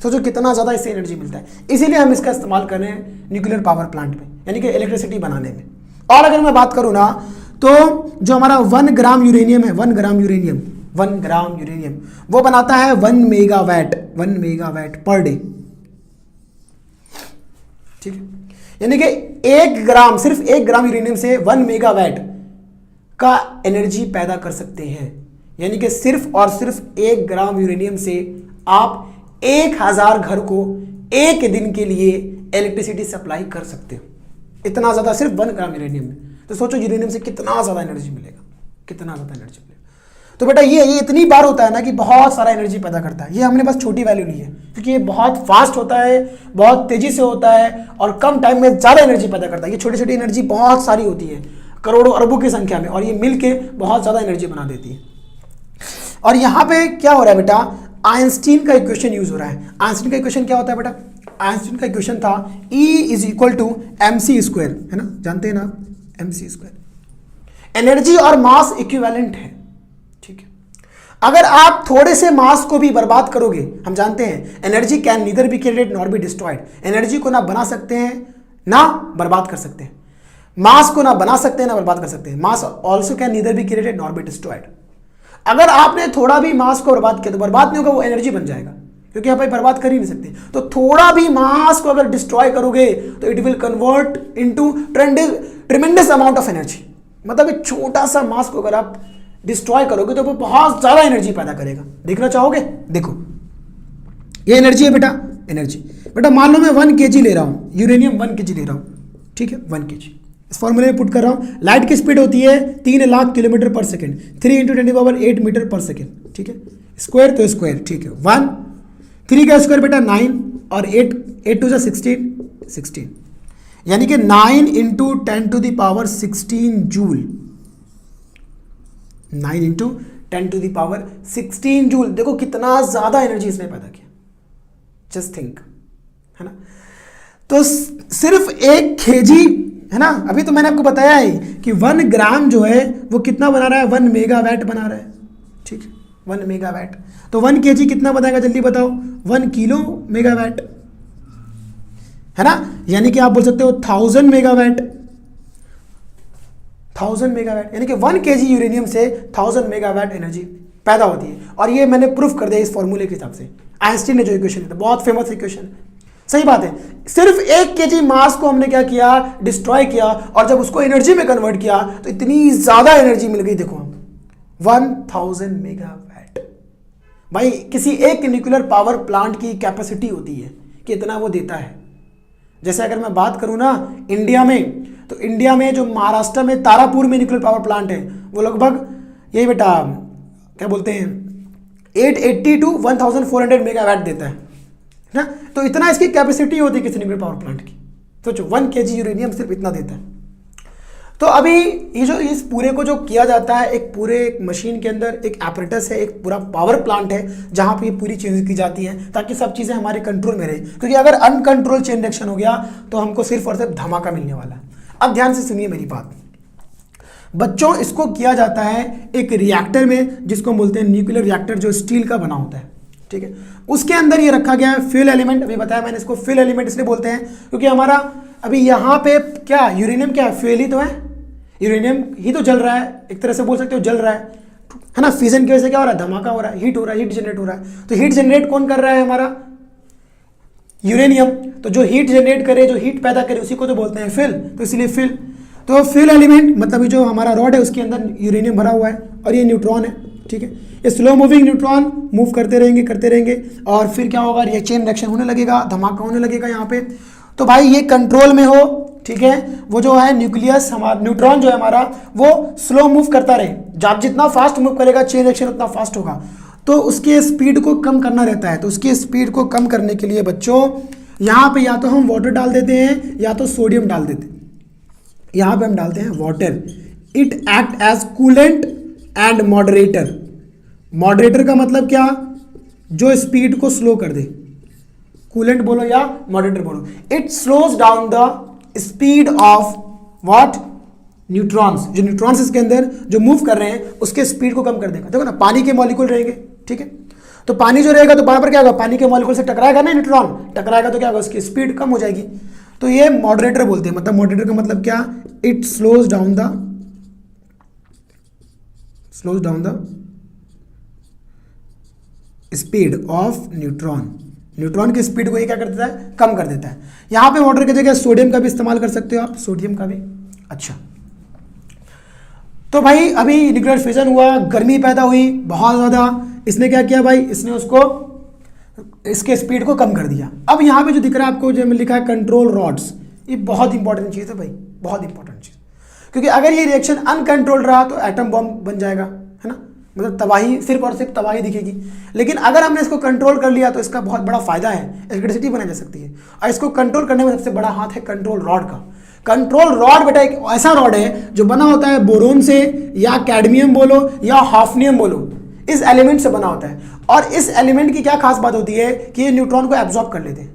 Speaker 1: सोचो कितना ज़्यादा इससे एनर्जी मिलता है। इसीलिए हम इसका इस्तेमाल कर रहे हैं न्यूक्लियर पावर प्लांट में, यानी कि इलेक्ट्रिसिटी बनाने में। और अगर मैं बात करूँ ना, तो जो हमारा 1 ग्राम यूरेनियम है, 1 ग्राम यूरेनियम, 1 ग्राम यूरेनियम वो बनाता है 1 मेगावाट, 1 मेगावाट पर डे, ठीक है। यानी कि 1 ग्राम, सिर्फ 1 ग्राम यूरेनियम से 1 मेगावाट का एनर्जी पैदा कर सकते हैं। यानी कि सिर्फ और सिर्फ 1 ग्राम यूरेनियम से आप 1000 घर को 1 दिन के लिए इलेक्ट्रिसिटी सप्लाई कर सकते हो। इतना ज़्यादा सिर्फ 1 ग्राम यूरेनियम में। तो सोचो यूरेनियम से कितना ज़्यादा एनर्जी मिलेगा, कितना ज़्यादा एनर्जी मिलेगा। तो बेटा ये इतनी बार होता है ना कि बहुत सारा एनर्जी पैदा करता है। ये हमने बस छोटी वैल्यू ली है क्योंकि ये बहुत फास्ट होता है, बहुत तेज़ी से होता है और कम टाइम में ज़्यादा एनर्जी पैदा करता है। ये छोटी छोटी एनर्जी बहुत सारी होती है, करोड़ों अरबों की संख्या में, और ये मिलके बहुत ज़्यादा एनर्जी बना देती है। और यहाँ पे क्या हो रहा है बेटा, आइंस्टीन का इक्वेशन यूज हो रहा है। आइंस्टीन का इक्वेशन क्या होता है बेटा? आइंस्टीन का इक्वेशन था E = mc², है ना, जानते हैं ना, mc²। एनर्जी और मास इक्विवेलेंट है, ठीक है। अगर आप थोड़े से मास को भी बर्बाद करोगे, हम जानते हैं energy can neither be created nor be destroyed. Energy को ना बना सकते हैं ना बर्बाद कर सकते हैं, मास को ना बना सकते हैं ना बर्बाद कर सकते हैं। Mass also can neither be created nor be destroyed. अगर आपने थोड़ा भी मास को बर्बाद किया तो बर्बाद नहीं होगा, वो एनर्जी बन जाएगा, क्योंकि आप बर्बाद कर ही नहीं सकते। तो थोड़ा भी मास को अगर डिस्ट्रॉय करोगे तो it will convert into ट्रेमेंडस amount of energy. मतलब एक छोटा सा मास को अगर आप डिस्ट्रॉय करोगे तो वो बहुत ज्यादा एनर्जी पैदा करेगा। देखना चाहोगे? देखो ये एनर्जी है बेटा, एनर्जी बेटा। मान लो मैं 1 kg ले रहा हूं यूरेनियम, 1 kg ले रहा हूं, ठीक है, 1 kg। इस फॉर्मूले में पुट कर रहा हूं। लाइट की स्पीड होती है 3 लाख किलोमीटर पर सेकेंड, 3 × 10⁸ मीटर पर सेकेंड, ठीक है। स्क्वायर तो स्क्वायर, ठीक है। 1 3 का स्क्वायर बेटा 9 और 8 2 जा 16, यानी कि 9 × 10⁻16 जूल, 9 × 10⁻16 जूल। देखो कितना ज्यादा एनर्जी इसने पैदा किया, जस्ट थिंक, है ना। तो सिर्फ 1 kg, है ना, अभी तो मैंने आपको बताया है कि 1 ग्राम जो है वो कितना बना रहा है, 1 मेगावाट बना रहा है, ठीक है, 1 मेगावाट। तो 1 kg कितना बनाएगा जल्दी बताओ? 1 किलो मेगावाट, है ना। यानी कि आप बोल सकते हो 1000 मेगावाट, 1000 मेगावाट, यानी कि 1 kg यूरेनियम से 1000 मेगावाट एनर्जी पैदा होती है। और ये मैंने प्रूफ कर दिया इस फॉर्मूले के हिसाब से, आइंस्टीन ने जो इक्वेशन दिया, बहुत फेमस इक्वेशन है। सही बात है, सिर्फ 1 kg मास को हमने क्या किया, डिस्ट्रॉय किया, और जब उसको एनर्जी में कन्वर्ट किया तो इतनी ज्यादा एनर्जी मिल गई। देखो 1000 मेगावाट। भाई किसी एक न्यूक्लियर पावर प्लांट की कैपेसिटी होती है कि इतना वो देता है। जैसे अगर मैं बात करूं ना इंडिया में, तो इंडिया में जो महाराष्ट्र में तारापुर में न्यूक्लियर पावर प्लांट है वो लगभग यही बेटा क्या बोलते हैं 880 to 1400 मेगावाट देता है ना। तो इतना इसकी कैपेसिटी होती है किसी न्यूक्लियर पावर प्लांट की। सोचो 1 kg यूरेनियम सिर्फ इतना देता है। तो अभी ये जो इस पूरे को जो किया जाता है, एक पूरे मशीन के अंदर एक apparatus है, एक पूरा पावर प्लांट है जहां पे ये पूरी चीज़ें की जाती हैं ताकि सब चीज़ें हमारे कंट्रोल में रहे। क्योंकि अगर अनकंट्रोल चेन रिएक्शन हो गया तो हमको सिर्फ और सिर्फ धमाका मिलने वाला है। अब ध्यान से सुनिए मेरी बात बच्चों, इसको किया जाता है एक रिएक्टर में जिसको बोलते हैं न्यूक्लियर रिएक्टर, जो स्टील का बना होता है। ठीक है, उसके अंदर ये रखा गया है फ्यूल एलिमेंट। अभी बताया मैंने इसको फ्यूल एलिमेंट इसलिए बोलते हैं क्योंकि हमारा अभी यहाँ पे क्या यूरेनियम, क्या फ्यूल ही तो है, यूरेनियम ही तो जल रहा है, एक तरह से बोल सकते हो जल रहा है ना। फिजन की वजह से क्या हो रहा है, धमाका हो रहा है, हीट हो रहा है, हीट जनरेट हो रहा है। तो हीट जनरेट कौन कर रहा है, हमारा यूरेनियम। तो जो हीट जनरेट करे, जो हीट पैदा करे, उसी को तो बोलते हैं फ्यूल। तो इसलिए फ्यूल, तो फ्यूल एलिमेंट मतलब जो हमारा रॉड है उसके अंदर यूरेनियम भरा हुआ है और ये न्यूट्रॉन है। ठीक है, ये स्लो मूविंग न्यूट्रॉन मूव करते रहेंगे और फिर क्या होगा, ये चेन रिएक्शन होने लगेगा, धमाका होने लगेगा यहाँ पे। तो भाई ये कंट्रोल में हो, ठीक है, वो जो है न्यूक्लियस हमारा न्यूट्रॉन जो है हमारा वो स्लो मूव करता रहे। जब जितना फास्ट मूव करेगा चेन रिएक्शन उतना फास्ट होगा, तो उसके स्पीड को कम करना रहता है। तो उसकी स्पीड को कम करने के लिए बच्चों यहाँ पे या तो हम वाटर डाल देते हैं या तो सोडियम डाल देते हैं। यहाँ पे हम डालते हैं water. It act as coolant and moderator. Moderator का मतलब क्या, जो स्पीड को स्लो कर दे। कूलेंट बोलो या मॉडरेटर बोलो। It slows down the speed of what, neutrons. जो न्यूट्रॉन्स इसके अंदर जो मूव कर रहे हैं उसके स्पीड को कम कर देगा। देखो ना, पानी के मॉलिक्यूल रहेंगे, ठीक है, तो पानी जो रहेगा तो बराबर क्या होगा, पानी के मॉलिक्यूल से टकराएगा ना, न्यूट्रॉन टकराएगा तो क्या होगा, उसकी स्पीड कम हो जाएगी। तो ये मॉडरेटर बोलते हैं। मतलब मॉडरेटर का मतलब क्या, it slows down the speed of neutron. Neutron की स्पीड को ये क्या कर देता है, कम कर देता है। यहां पे वाटर की जगह सोडियम का भी इस्तेमाल कर सकते हो आप, सोडियम का भी। अच्छा, तो भाई अभी न्यूक्लियर फिजन हुआ, गर्मी पैदा हुई बहुत ज्यादा, इसने क्या किया भाई, इसने उसको इसके स्पीड को कम कर दिया। अब यहाँ पे जो दिख रहा है आपको, जो लिखा है कंट्रोल रॉड्स, ये बहुत इंपॉर्टेंट चीज़ है भाई, बहुत इंपॉर्टेंट चीज़। क्योंकि अगर ये रिएक्शन अनकंट्रोल्ड रहा तो एटम बॉम्ब बन जाएगा, है ना, मतलब तबाही, सिर्फ और सिर्फ तबाही दिखेगी। लेकिन अगर हमने इसको कंट्रोल कर लिया तो इसका बहुत बड़ा फायदा है, इलेक्ट्रिसिटी बनाई जा सकती है। और इसको कंट्रोल करने में सबसे बड़ा हाथ है कंट्रोल रॉड का। कंट्रोल रॉड बेटा एक ऐसा रॉड है जो बना होता है बोरोन से, या कैडमियम बोलो या हाफनियम बोलो, इस एलिमेंट से बना होता है। और इस एलिमेंट की क्या खास बात होती है कि ये न्यूट्रॉन को एब्जॉर्ब कर लेते हैं।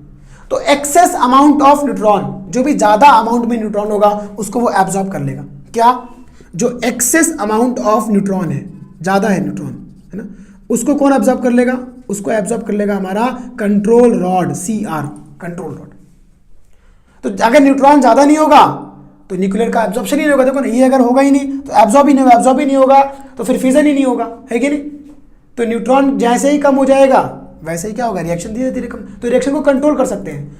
Speaker 1: तो एक्सेस अमाउंट ऑफ न्यूट्रॉन, जो भी ज्यादा अमाउंट में न्यूट्रॉन होगा उसको वो एब्जॉर्ब कर लेगा। क्या, जो एक्सेस अमाउंट ऑफ न्यूट्रॉन है, ज्यादा है न्यूट्रॉन, है ना, उसको कौन एब्जॉर्ब कर लेगा, उसको एब्जॉर्ब कर लेगा हमारा control rod, CR, control rod. तो अगर न्यूट्रॉन ज्यादा नहीं होगा तो न्यूक्लियर का एब्जॉर्प्शन ही नहीं होगा। देखो ना, ये अगर होगा ही नहीं तो एब्जॉर्ब ही नहीं होगा तो फिर फिजन ही नहीं होगा, है कि नहीं। तो न्यूट्रॉन जैसे ही कम हो जाएगा वैसे ही क्या होगा, रिएक्शन धीरे धीरे कम। तो रिएक्शन को कंट्रोल कर सकते हैं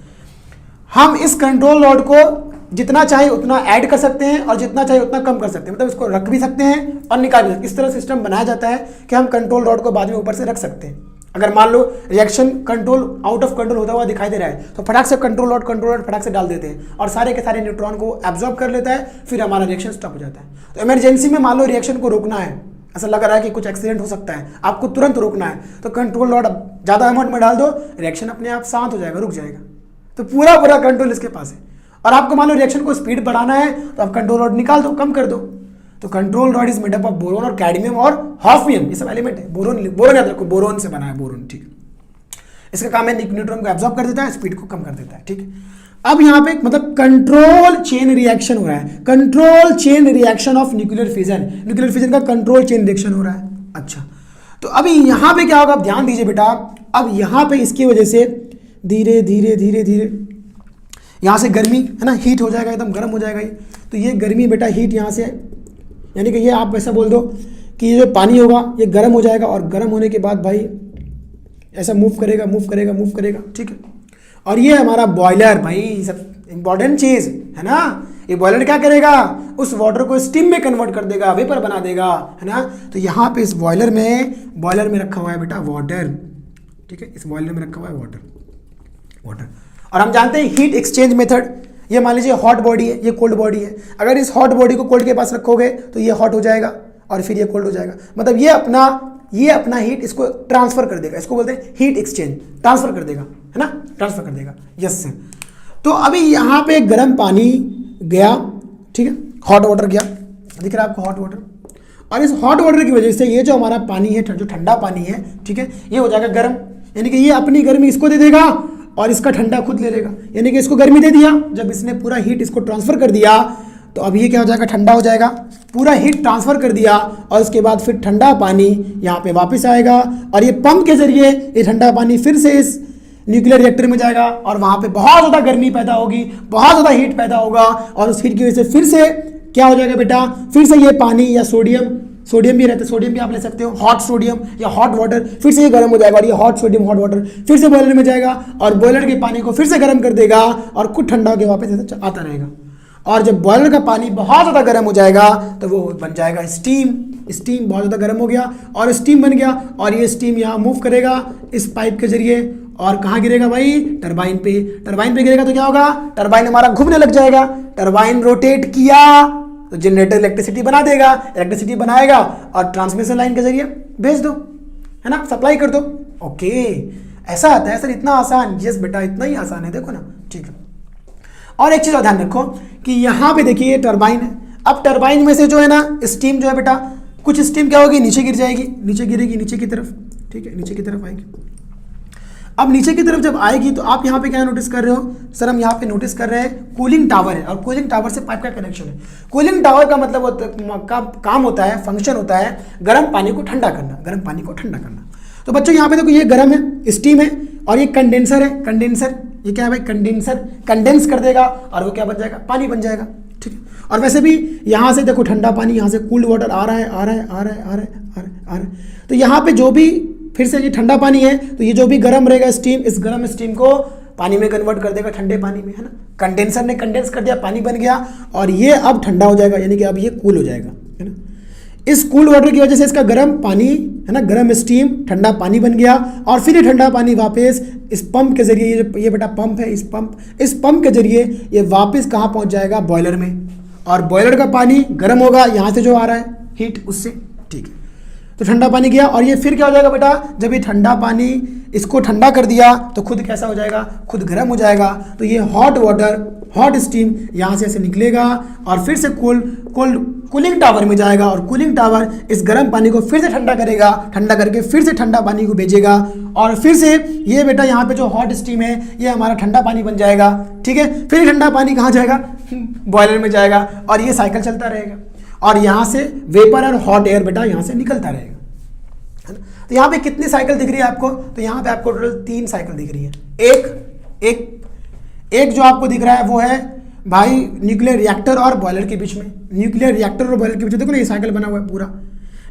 Speaker 1: हम। इस कंट्रोल रॉड को जितना चाहे उतना ऐड कर सकते हैं और जितना चाहे उतना कम कर सकते हैं। मतलब इसको रख भी सकते हैं और निकाल भी सकते हैं। इस तरह सिस्टम बनाया जाता है कि हम कंट्रोल रॉड को बाद में ऊपर से रख सकते हैं। अगर मान लो reaction control out of control होता हुआ दिखाई दे रहा है तो फटाक से कंट्रोल रॉड फटाक से डाल देते हैं और सारे के सारे न्यूट्रॉन को एब्जॉर्ब कर लेता है, फिर हमारा रिएक्शन स्टॉप हो जाता है। तो इमरजेंसी में मान लो रिएक्शन को रोकना है, ऐसा लग रहा है कि कुछ एक्सीडेंट हो सकता है, आपको तुरंत रोकना है, तो कंट्रोल रॉड ज़्यादा अमाउंट में डाल दो, रिएक्शन अपने आप शांत हो जाएगा, रुक जाएगा। तो पूरा कंट्रोल इसके पास है। और आपको मान लो रिएक्शन को स्पीड बढ़ाना है तो आप कंट्रोल रॉड निकाल दो, कम कर दो। तो control rod is made up of boron और कैडमियम और हाफनियम, ये सब एलिमेंट है। बोरोन याद रखो, बोरोन से बना है, बोरोन, ठीक। इसका काम है न्यूट्रॉन को एब्जॉर्ब कर देता है, स्पीड को कम कर देता है, ठीक। अब यहाँ पे मतलब कंट्रोल चेन रिएक्शन हो रहा है, control chain reaction of nuclear fission. Nuclear fission का कंट्रोल चेन रिएक्शन हो रहा है। अच्छा, तो अभी यहाँ पे क्या होगा, आप ध्यान दीजिए बेटा। अब यहाँ पे इसकी वजह से धीरे धीरे धीरे धीरे यहाँ से गर्मी, है ना, हीट हो जाएगा, एकदम गर्म हो जाएगा ये। तो ये गर्मी बेटा, हीट यहाँ से, यानी कि ये आप ऐसा बोल दो कि ये जो पानी होगा ये गर्म हो जाएगा और गर्म होने के बाद भाई ऐसा मूव करेगा मूव करेगा मूव करेगा, ठीक है। और ये हमारा बॉयलर, भाई सब इंपॉर्टेंट चीज़ है ना। ये बॉयलर क्या करेगा, उस वाटर को स्टीम में कन्वर्ट कर देगा, वेपर बना देगा, है ना। तो यहाँ पे इस बॉयलर में रखा हुआ है बेटा वाटर, ठीक है। इस बॉयलर में रखा हुआ है वाटर। और हम जानते हैं हीट एक्सचेंज मेथड, ये मान लीजिए हॉट बॉडी है, ये कोल्ड बॉडी है। अगर इस हॉट बॉडी को कोल्ड के पास रखोगे तो ये हॉट हो जाएगा और फिर ये कोल्ड हो जाएगा। मतलब ये अपना हीट इसको ट्रांसफर कर देगा, इसको बोलते हैं हीट एक्सचेंज, ट्रांसफर कर देगा, है ना, ट्रांसफर कर देगा। Yes sir. तो अभी यहाँ पे गर्म पानी गया, ठीक है, हॉट वाटर गया, दिख रहा है आपको हॉट वाटर। और इस हॉट वाटर की वजह से ये जो हमारा पानी है, जो ठंडा पानी है, ठीक है, ये हो जाएगा गर्म। यानी कि ये अपनी गर्मी इसको दे देगा और इसका ठंडा खुद ले लेगा। यानी कि इसको गर्मी दे दिया, जब इसने पूरा हीट इसको ट्रांसफर कर दिया तो अब ये क्या हो जाएगा, ठंडा हो जाएगा। पूरा हीट ट्रांसफर कर दिया और उसके बाद फिर ठंडा पानी यहाँ पे वापस आएगा और ये पंप के जरिए ये ठंडा पानी फिर से इस न्यूक्लियर रिएक्टर में जाएगा और वहाँ पे बहुत ज़्यादा गर्मी पैदा होगी, बहुत ज़्यादा हीट पैदा होगा और उस हीट की वजह से फिर से क्या हो जाएगा बेटा, फिर से ये पानी या सोडियम भी रहता है, सोडियम भी आप ले सकते हो, हॉट सोडियम या हॉट वाटर, फिर से ये गर्म हो जाएगा और ये हॉट सोडियम हॉट वाटर फिर से बॉयलर में जाएगा और बॉयलर के पानी को फिर से गर्म कर देगा और खुद ठंडा होकर वापस आता रहेगा। और जब बॉयलर का पानी बहुत ज़्यादा गर्म हो जाएगा तो वो बन जाएगा स्टीम बहुत ज़्यादा गर्म हो गया और स्टीम बन गया और ये स्टीम यहाँ मूव करेगा इस पाइप के जरिए और कहाँ गिरेगा भाई, टरबाइन पे गिरेगा तो क्या होगा, टरबाइन हमारा घूमने लग जाएगा। टरबाइन रोटेट किया तो जनरेटर इलेक्ट्रिसिटी बना देगा, इलेक्ट्रिसिटी बनाएगा और ट्रांसमिशन लाइन के जरिए भेज दो, है ना, सप्लाई कर दो। ओके, ऐसा आता है सर, इतना आसान? यस बेटा, इतना ही आसान है, देखो ना, ठीक है। और एक चीज़ और ध्यान रखो कि यहाँ पे देखिए ये टरबाइन है। अब टरबाइन में से जो है ना स्टीम जो है बेटा, कुछ स्टीम क्या होगी, नीचे गिर जाएगी, नीचे गिरेगी नीचे की तरफ, ठीक है, नीचे की तरफ आएगी। अब नीचे की तरफ जब आएगी तो आप यहाँ पे क्या नोटिस कर रहे हो सर, हम यहाँ पे नोटिस कर रहे हैं कूलिंग टावर है और कूलिंग टावर से पाइप का कनेक्शन है। कूलिंग टावर का मतलब काम होता है, फंक्शन होता है गर्म पानी को ठंडा करना, तो बच्चों यहाँ पे देखो ये गर्म है, स्टीम है और ये कंडेंसर है, ये क्या है भाई, कंडेंस कर देगा और वो क्या बन जाएगा, पानी बन जाएगा, ठीक है। और वैसे भी यहाँ से देखो ठंडा पानी, यहाँ से कूल्ड वाटर आ रहा है, तो यहाँ पे जो भी फिर से ये ठंडा पानी है तो ये जो भी गर्म रहेगा स्टीम, इस गर्म स्टीम को पानी में कन्वर्ट कर देगा, ठंडे पानी में, है ना। कंडेंसर ने कंडेंस कर दिया, पानी बन गया और ये अब ठंडा हो जाएगा, यानी कि अब ये कूल हो जाएगा, है ना। इस कूल वाटर की वजह से इसका गर्म पानी, है ना, गर्म स्टीम ठंडा पानी बन गया और फिर ये ठंडा पानी वापस इस पंप के जरिए, ये बेटा पंप है, इस पंप के जरिए ये वापस कहाँ पहुँच जाएगा, बॉयलर में। और बॉयलर का पानी गर्म होगा, यहाँ से जो आ रहा है हीट उससे, ठीक है। तो ठंडा पानी गया और ये फिर क्या हो जाएगा बेटा, जब ये ठंडा पानी इसको ठंडा कर दिया तो खुद कैसा हो जाएगा, खुद गर्म हो जाएगा। तो ये हॉट वाटर, हॉट स्टीम यहाँ से ऐसे निकलेगा और फिर से कूलिंग टावर में जाएगा और कूलिंग टावर इस गर्म पानी को फिर से ठंडा करेगा, ठंडा करके फिर से ठंडा पानी को भेजेगा और फिर से ये बेटा यहाँ पे जो हॉट स्टीम है ये हमारा ठंडा पानी बन जाएगा, ठीक है। फिर ठंडा पानी कहाँ जाएगा, बॉयलर में जाएगा और ये साइकिल चलता रहेगा और यहाँ से वेपर और हॉट एयर बेटा यहाँ से निकलता रहेगा, है ना। तो यहाँ पे कितनी साइकिल दिख रही है आपको, तो यहाँ पे आपको टोटल 3 साइकिल दिख रही है। एक जो आपको दिख रहा है वो है भाई न्यूक्लियर रिएक्टर और बॉयलर के बीच में, देखो ना ये साइकिल बना हुआ है पूरा,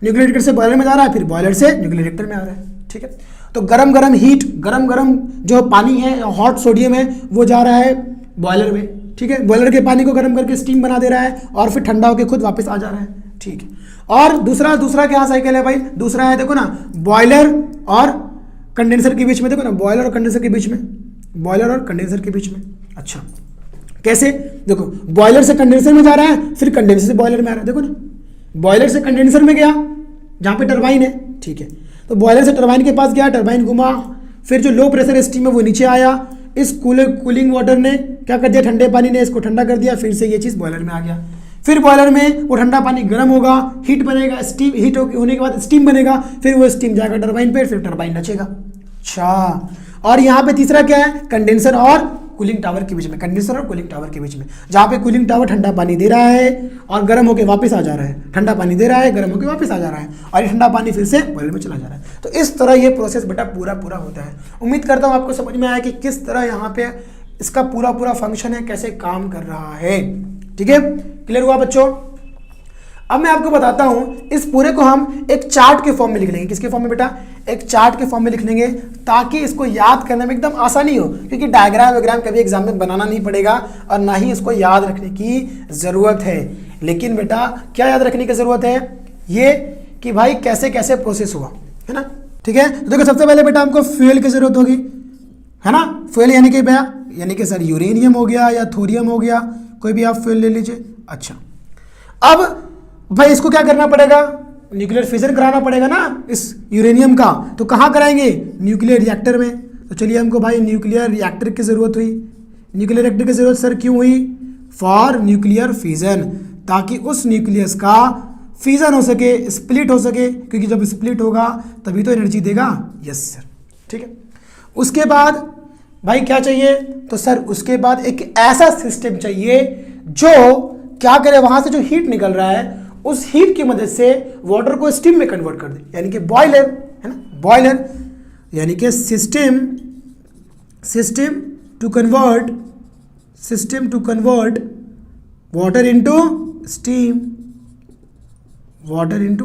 Speaker 1: न्यूक्लियर रिएक्टर से बॉयलर में जा रहा है, फिर बॉयलर से न्यूक्लियर रिएक्टर में आ रहा है, ठीक है। तो गरम हीट, गरम जो पानी है, हॉट सोडियम है, वो जा रहा है बॉयलर में, ठीक है। बॉयलर के पानी को गर्म करके स्टीम बना दे रहा है और फिर ठंडा होकर खुद वापस आ जा रहा है, ठीक है। और दूसरा क्या साइकिल है भाई, दूसरा है देखो ना बॉयलर और कंडेंसर के बीच में, देखो ना बॉयलर और कंडेंसर के बीच में, अच्छा कैसे, देखो बॉयलर से कंडेंसर में जा रहा है, फिर कंडेंसर से बॉयलर में आ रहा है, देखो ना बॉयलर से कंडेंसर में गया जहाँ पे टरबाइन है, ठीक है। तो बॉयलर से टरबाइन के पास गया, टरबाइन घुमा, फिर जो लो प्रेशर स्टीम है वो नीचे आया, इस कूलिंग वाटर ने क्या कर दिया, ठंडे पानी ने इसको ठंडा कर दिया, फिर से ये चीज़ बॉयलर में आ गया, फिर बॉयलर में वो ठंडा पानी गर्म होगा, हीट बनेगा, हीट होने के बाद स्टीम बनेगा, फिर वो स्टीम जाएगा टरबाइन पे, फिर टरबाइन नचेगा। अच्छा, और यहाँ पे तीसरा क्या है, कंडेंसर और कूलिंग टावर के बीच में, जहाँ पे कूलिंग टावर ठंडा पानी दे रहा है और गर्म होकर वापस आ जा रहा है, ठंडा पानी दे रहा है, गर्म होकर वापस आ जा रहा है और ये ठंडा पानी फिर से बॉयलर में चला जा रहा है। तो इस तरह ये प्रोसेस बेटा पूरा होता है। उम्मीद करता हूँ आपको समझ में आया कि किस तरह यहाँ पे इसका पूरा फंक्शन है, कैसे काम कर रहा है, ठीक है। क्लियर हुआ बच्चों। अब मैं आपको बताता हूं, इस पूरे को हम एक चार्ट के फॉर्म में लिख लेंगे। किसके फॉर्म में बेटा? एक चार्ट के फॉर्म में लिख लेंगे, ताकि इसको याद करने में एकदम आसानी हो, क्योंकि डायग्राम वगैरह कभी एग्जाम में बनाना नहीं पड़ेगा और ना ही इसको याद रखने की ज़रूरत है। लेकिन बेटा क्या याद रखने की ज़रूरत है? ये कि भाई कैसे कैसे प्रोसेस हुआ, है ना। ठीक है, तो देखो सबसे पहले बेटा हमको फ्यूल की ज़रूरत होगी, है ना। फ्यूल यानी कि भैया, यानी कि सर यूरेनियम हो गया या थोरियम हो गया, कोई भी आप फ्यूल ले लीजिए। अच्छा, अब भाई इसको क्या करना पड़ेगा? न्यूक्लियर फिजन कराना पड़ेगा ना इस यूरेनियम का। तो कहाँ कराएंगे? न्यूक्लियर रिएक्टर में। तो चलिए हमको भाई न्यूक्लियर रिएक्टर की ज़रूरत हुई। न्यूक्लियर रिएक्टर की ज़रूरत सर क्यों हुई? फॉर न्यूक्लियर फिजन, ताकि उस न्यूक्लियस का फिजन हो सके, स्प्लिट हो सके, क्योंकि जब स्प्लिट होगा तभी तो एनर्जी देगा। यस सर, ठीक है। उसके बाद भाई क्या चाहिए? तो सर उसके बाद एक ऐसा सिस्टम चाहिए जो क्या करे, वहां से जो हीट निकल रहा है उस हीट की मदद से वाटर को स्टीम में कन्वर्ट कर दे, यानी कि बॉयलर, है ना। बॉयलर यानी कि system to convert water into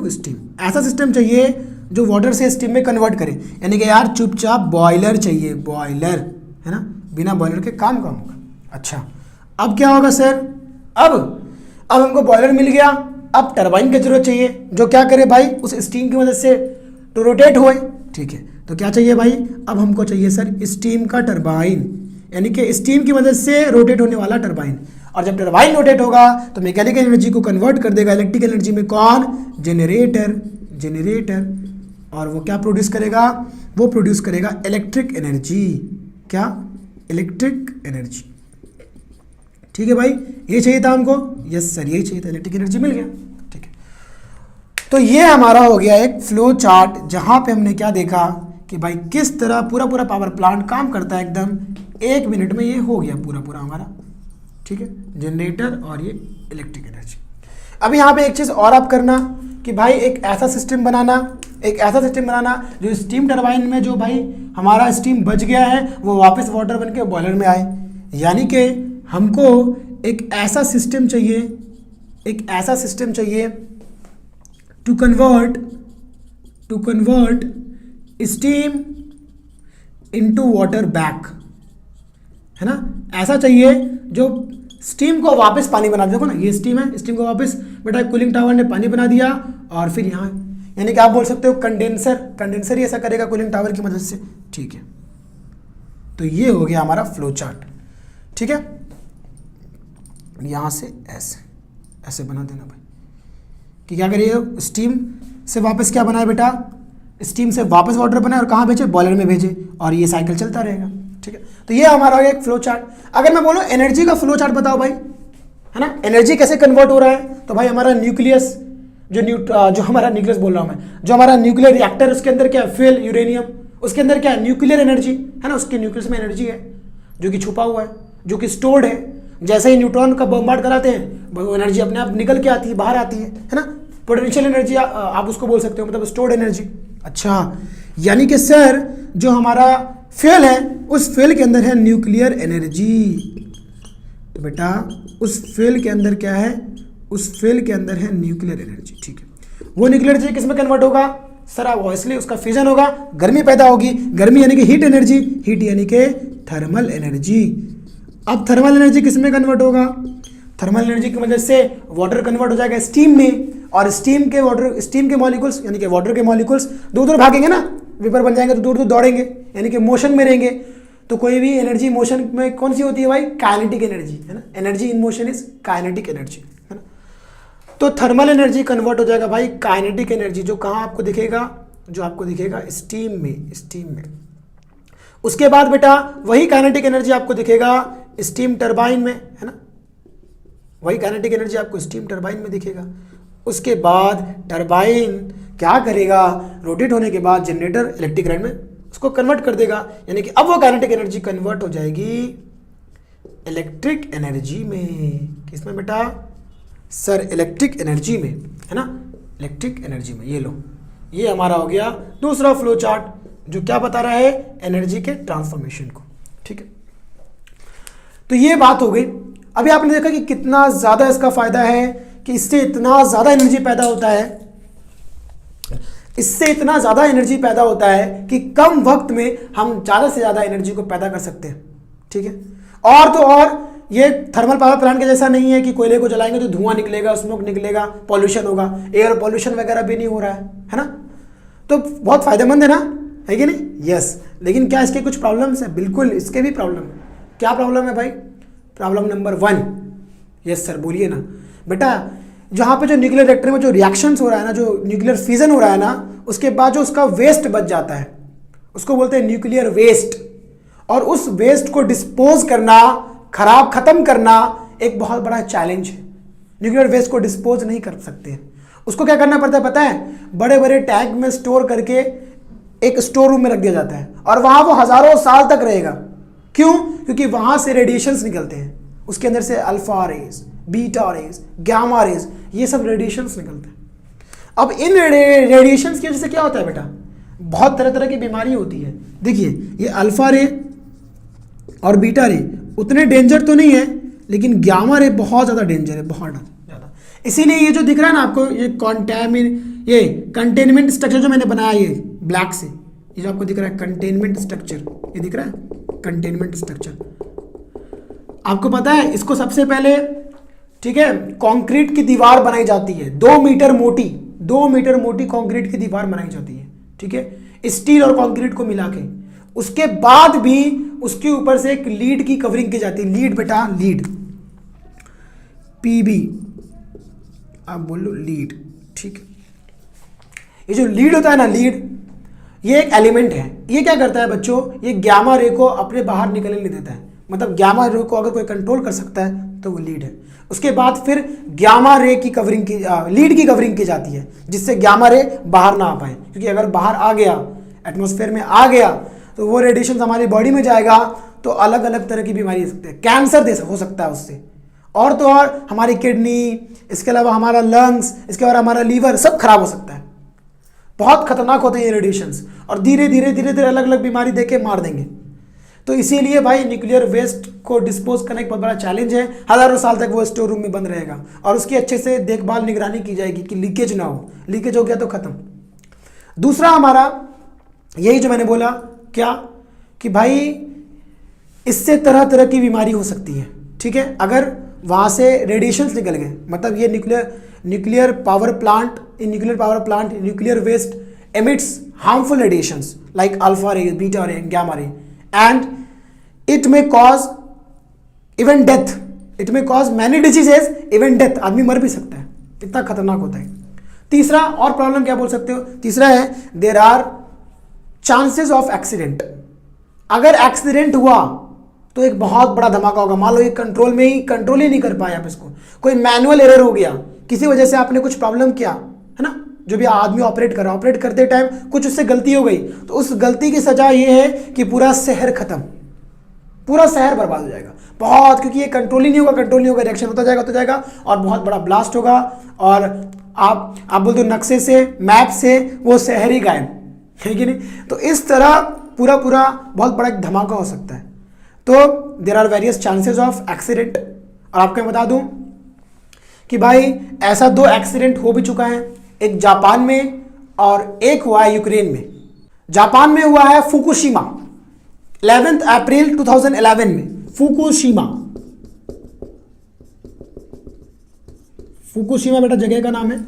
Speaker 1: steam, ऐसा सिस्टम चाहिए जो वाटर से स्टीम में कन्वर्ट करे। यानी कि यार चुपचाप बॉयलर चाहिए, बॉयलर, है ना। बिना बॉयलर के काम का होगा। अच्छा, अब क्या होगा सर? अब हमको बॉयलर मिल गया, अब टरबाइन की जरूरत चाहिए जो क्या करे भाई, उस स्टीम की मदद से तो रोटेट होए। ठीक है, तो क्या चाहिए भाई? अब हमको चाहिए सर स्टीम का टरबाइन, यानी कि स्टीम की मदद से रोटेट होने वाला टरबाइन। और जब टरबाइन रोटेट होगा तो मैकेनिकल एनर्जी को कन्वर्ट कर देगा इलेक्ट्रिकल एनर्जी में। कौन? जनरेटर। और वो क्या प्रोड्यूस करेगा? वो प्रोड्यूस करेगा इलेक्ट्रिक एनर्जी। क्या? Electric energy. ठीक है भाई, ये चाहिए था हमको। यस सर, यही चाहिए था, इलेक्ट्रिक एनर्जी मिल गया। ठीक है, तो ये हमारा हो गया एक फ्लो चार्ट, जहां पे हमने क्या देखा कि भाई किस तरह पूरा पावर प्लांट काम करता है। एकदम 1 मिनट में ये हो गया पूरा हमारा। ठीक है, जनरेटर और ये इलेक्ट्रिक एनर्जी। अब यहाँ पे एक चीज़ और आप करना कि भाई एक ऐसा सिस्टम बनाना जो स्टीम टरबाइन में जो भाई हमारा स्टीम बच गया है वो वापस वाटर बन के बॉयलर में आए। यानी कि हमको एक ऐसा सिस्टम चाहिए to convert steam into water back, है ना। ऐसा चाहिए जो स्टीम को वापस पानी बना दे। देखो ना, ये स्टीम है, स्टीम को वापस बेटा कूलिंग टावर ने पानी बना दिया और फिर यहाँ, यानी कि आप बोल सकते हो कंडेंसर ही ऐसा करेगा कूलिंग टावर की मदद से। ठीक है, तो ये हो गया हमारा फ्लो चार्ट। ठीक है, यहाँ से ऐसे बना देना भाई कि क्या करिए, स्टीम से वापस क्या बनाए बेटा? स्टीम से वापस वाटर बनाए और कहाँ भेजे? बॉयलर में भेजे, और ये साइकिल चलता रहेगा। ठीक है, तो ये हमारा हो गया एक फ्लो चार्ट। अगर मैं बोलूँ एनर्जी का फ्लो चार्ट बताओ भाई, है ना, एनर्जी कैसे कन्वर्ट हो रहा है, तो भाई हमारा न्यूक्लियस जो हमारा न्यूक्लियस बोल रहा हूँ मैं, जो हमारा न्यूक्लियर रिएक्टर, उसके अंदर क्या है? Fuel uranium. उसके अंदर क्या है? न्यूक्लियर एनर्जी, है ना। उसके न्यूक्लियस में एनर्जी है जो कि छुपा हुआ है, जो कि स्टोर्ड है। जैसे ही न्यूट्रॉन का बम्बार्ड कराते हैं वो एनर्जी अपने आप निकल के आती है, बाहर आती है ना। पोटेंशियल एनर्जी आप उसको बोल सकते हो, मतलब स्टोर्ड एनर्जी। अच्छा, यानी कि सर जो हमारा फ्यूल है उस फ्यूल के अंदर है न्यूक्लियर एनर्जी। तो बेटा उस फ्यूल के अंदर क्या है? उस फ्यूल के अंदर है न्यूक्लियर एनर्जी। ठीक है, वो न्यूक्लियर एनर्जी किस में कन्वर्ट होगा सर? ऑब्वियसली उसका फ्यूजन होगा, गर्मी पैदा होगी। गर्मी यानी कि हीट एनर्जी, हीट यानी कि थर्मल एनर्जी। अब थर्मल एनर्जी किस में कन्वर्ट होगा? थर्मल एनर्जी की मदद से वाटर कन्वर्ट हो जाएगा स्टीम में, और स्टीम के मॉलिक्यूल्स यानी कि वाटर के मॉलिक्यूल्स दूर भागेंगे ना, वेपर बन जाएंगे तो दूर दौड़ेंगे, यानी कि मोशन में रहेंगे। तो कोई भी एनर्जी मोशन में कौन सी होती है भाई? काइनेटिक एनर्जी, है ना। Energy in motion is kinetic energy, है ना। तो थर्मल एनर्जी कन्वर्ट हो जाएगा भाई काइनेटिक एनर्जी, जो कहाँ आपको दिखेगा? जो आपको दिखेगा स्टीम में। उसके बाद बेटा वही काइनेटिक एनर्जी आपको दिखेगा स्टीम टरबाइन में, है ना। वही काइनेटिक एनर्जी आपको स्टीम टरबाइन में दिखेगा। उसके बाद टरबाइन क्या करेगा? रोटेट होने के बाद जनरेटर इलेक्ट्रिक करंट में उसको कन्वर्ट कर देगा, यानी कि अब वो काइनेटिक एनर्जी कन्वर्ट हो जाएगी इलेक्ट्रिक एनर्जी में। किसमें बेटा? सर इलेक्ट्रिक एनर्जी में, है ना, इलेक्ट्रिक एनर्जी में। ये लो, ये हमारा हो गया दूसरा फ्लो चार्ट, जो क्या बता रहा है? एनर्जी के ट्रांसफॉर्मेशन को। ठीक है, तो ये बात हो गई। अभी आपने देखा कि कितना ज़्यादा इसका फ़ायदा है कि इससे इतना ज़्यादा एनर्जी पैदा होता है, इससे इतना ज़्यादा एनर्जी पैदा होता है कि कम वक्त में हम ज़्यादा से ज़्यादा एनर्जी को पैदा कर सकते हैं। ठीक है, और तो और ये थर्मल पावर प्लांट के जैसा नहीं है कि कोयले को जलाएंगे तो धुआं निकलेगा, स्मोक निकलेगा, पॉल्यूशन होगा, एयर पॉल्यूशन वगैरह भी नहीं हो रहा है ना। तो बहुत फायदेमंद है ना, है कि नहीं? यस। लेकिन क्या इसके कुछ प्रॉब्लम्स है? बिल्कुल, इसके भी प्रॉब्लम है। क्या प्रॉब्लम है भाई? Problem number 1। यस सर, बोलिए ना बेटा। जहाँ पे जो न्यूक्लियर रिएक्टर में जो रिएक्शंस हो रहा है ना, जो न्यूक्लियर फिजन हो रहा है ना, उसके बाद जो उसका वेस्ट बच जाता है उसको बोलते हैं न्यूक्लियर वेस्ट। और उस वेस्ट को डिस्पोज करना, खत्म करना एक बहुत बड़ा चैलेंज है। न्यूक्लियर वेस्ट को डिस्पोज नहीं कर सकते, उसको क्या करना पड़ता है पता है? बड़े बड़े टैंक में स्टोर करके एक स्टोर रूम में रख दिया जाता है और वहां वो हजारों साल तक रहेगा। क्यों? क्योंकि वहां से रेडिएशंस निकलते हैं, उसके अंदर से alpha rays, beta rays, gamma rays, ये सब रेडिएशंस निकलते हैं। अब इन रेडिएशंस की वजह से क्या होता है बेटा? बहुत तरह तरह की बीमारी होती है। देखिए, ये अल्फा रे और बीटा रे उतने डेंजर तो नहीं है, लेकिन गामा रे बहुत ज़्यादा डेंजर है, बहुत ज़्यादा। इसीलिए ये जो दिख रहा है ना आपको, ये कंटेनमेंट स्ट्रक्चर जो मैंने बनाया ये ब्लैक से, ये जो आपको दिख रहा है कंटेनमेंट स्ट्रक्चर, ये दिख रहा है कंटेनमेंट स्ट्रक्चर। आपको पता है इसको सबसे पहले, ठीक है, कंक्रीट की दीवार बनाई जाती है, 2 मीटर मोटी कंक्रीट की दीवार बनाई जाती है। ठीक है, स्टील और कंक्रीट को मिला के। उसके बाद भी उसके ऊपर से एक लीड की कवरिंग की जाती है। लीड बेटा, लीड, पीबी आप बोल लो, लीड। ठीक है, ये जो लीड होता है ना, लीड, ये एक एलिमेंट है। ये क्या करता है बच्चों? ये गामा रे को अपने बाहर निकलने नहीं देता है। मतलब गामा रे को अगर कोई कंट्रोल कर सकता है तो वो लीड है। उसके बाद फिर गामा रे की कवरिंग की, लीड की कवरिंग की जाती है, जिससे गामा रे बाहर ना आ पाए। क्योंकि अगर बाहर आ गया, एटमॉस्फेयर में आ गया, तो वो रेडिएशन हमारी बॉडी में जाएगा तो अलग अलग तरह की बीमारी हो सकती है। कैंसर हो सकता है उससे, और तो और हमारी किडनी, इसके अलावा हमारा लंग्स, इसके अलावा हमारा लीवर, सब खराब हो सकता है। बहुत खतरनाक होते हैं ये रेडिएशंस, और धीरे धीरे अलग अलग बीमारी देके मार देंगे। तो इसीलिए भाई न्यूक्लियर वेस्ट को डिस्पोज करना एक बहुत बड़ा चैलेंज है। हजारों साल तक वो स्टोर रूम में बंद रहेगा और उसकी अच्छे से देखभाल, निगरानी की जाएगी कि लीकेज ना हो। लीकेज हो गया तो खत्म। दूसरा हमारा यही जो मैंने बोला, क्या कि भाई इससे तरह तरह की बीमारी हो सकती है। ठीक है, अगर वहाँ से रेडिएशंस निकल गए, मतलब ये nuclear power plant, nuclear waste emits harmful radiations like alpha rays, beta ray, gamma ray, and it may cause even death. It may cause many diseases, even death. आदमी मर भी सकता है, इतना खतरनाक होता है। तीसरा और प्रॉब्लम क्या बोल सकते हो? तीसरा है there are chances of accident. अगर एक्सीडेंट हुआ तो एक बहुत बड़ा धमाका होगा। मान लो ये कंट्रोल ही नहीं कर पाया आप इसको, कोई मैनुअल एरर हो गया, किसी वजह से आपने कुछ प्रॉब्लम किया, है ना, जो भी आदमी ऑपरेट कर रहा है, ऑपरेट करते टाइम कुछ उससे गलती हो गई, तो उस गलती की सजा ये है कि पूरा शहर खत्म, पूरा शहर बर्बाद हो जाएगा। बहुत, क्योंकि ये कंट्रोल ही नहीं होगा, रिएक्शन होता जाएगा और बहुत बड़ा ब्लास्ट होगा, और आप बोल दो नक्शे से, मैप से वो शहर ही गायब, है कि नहीं? तो इस तरह पूरा बहुत बड़ा एक धमाका हो सकता है। तो there are various chances of accident. और आपको बता दूं कि भाई ऐसा 2 एक्सीडेंट हो भी चुका है, एक जापान में और एक हुआ है यूक्रेन में। जापान में हुआ है फुकुशिमा, 11 अप्रैल 2011 में। फुकुशिमा बेटा जगह का नाम है।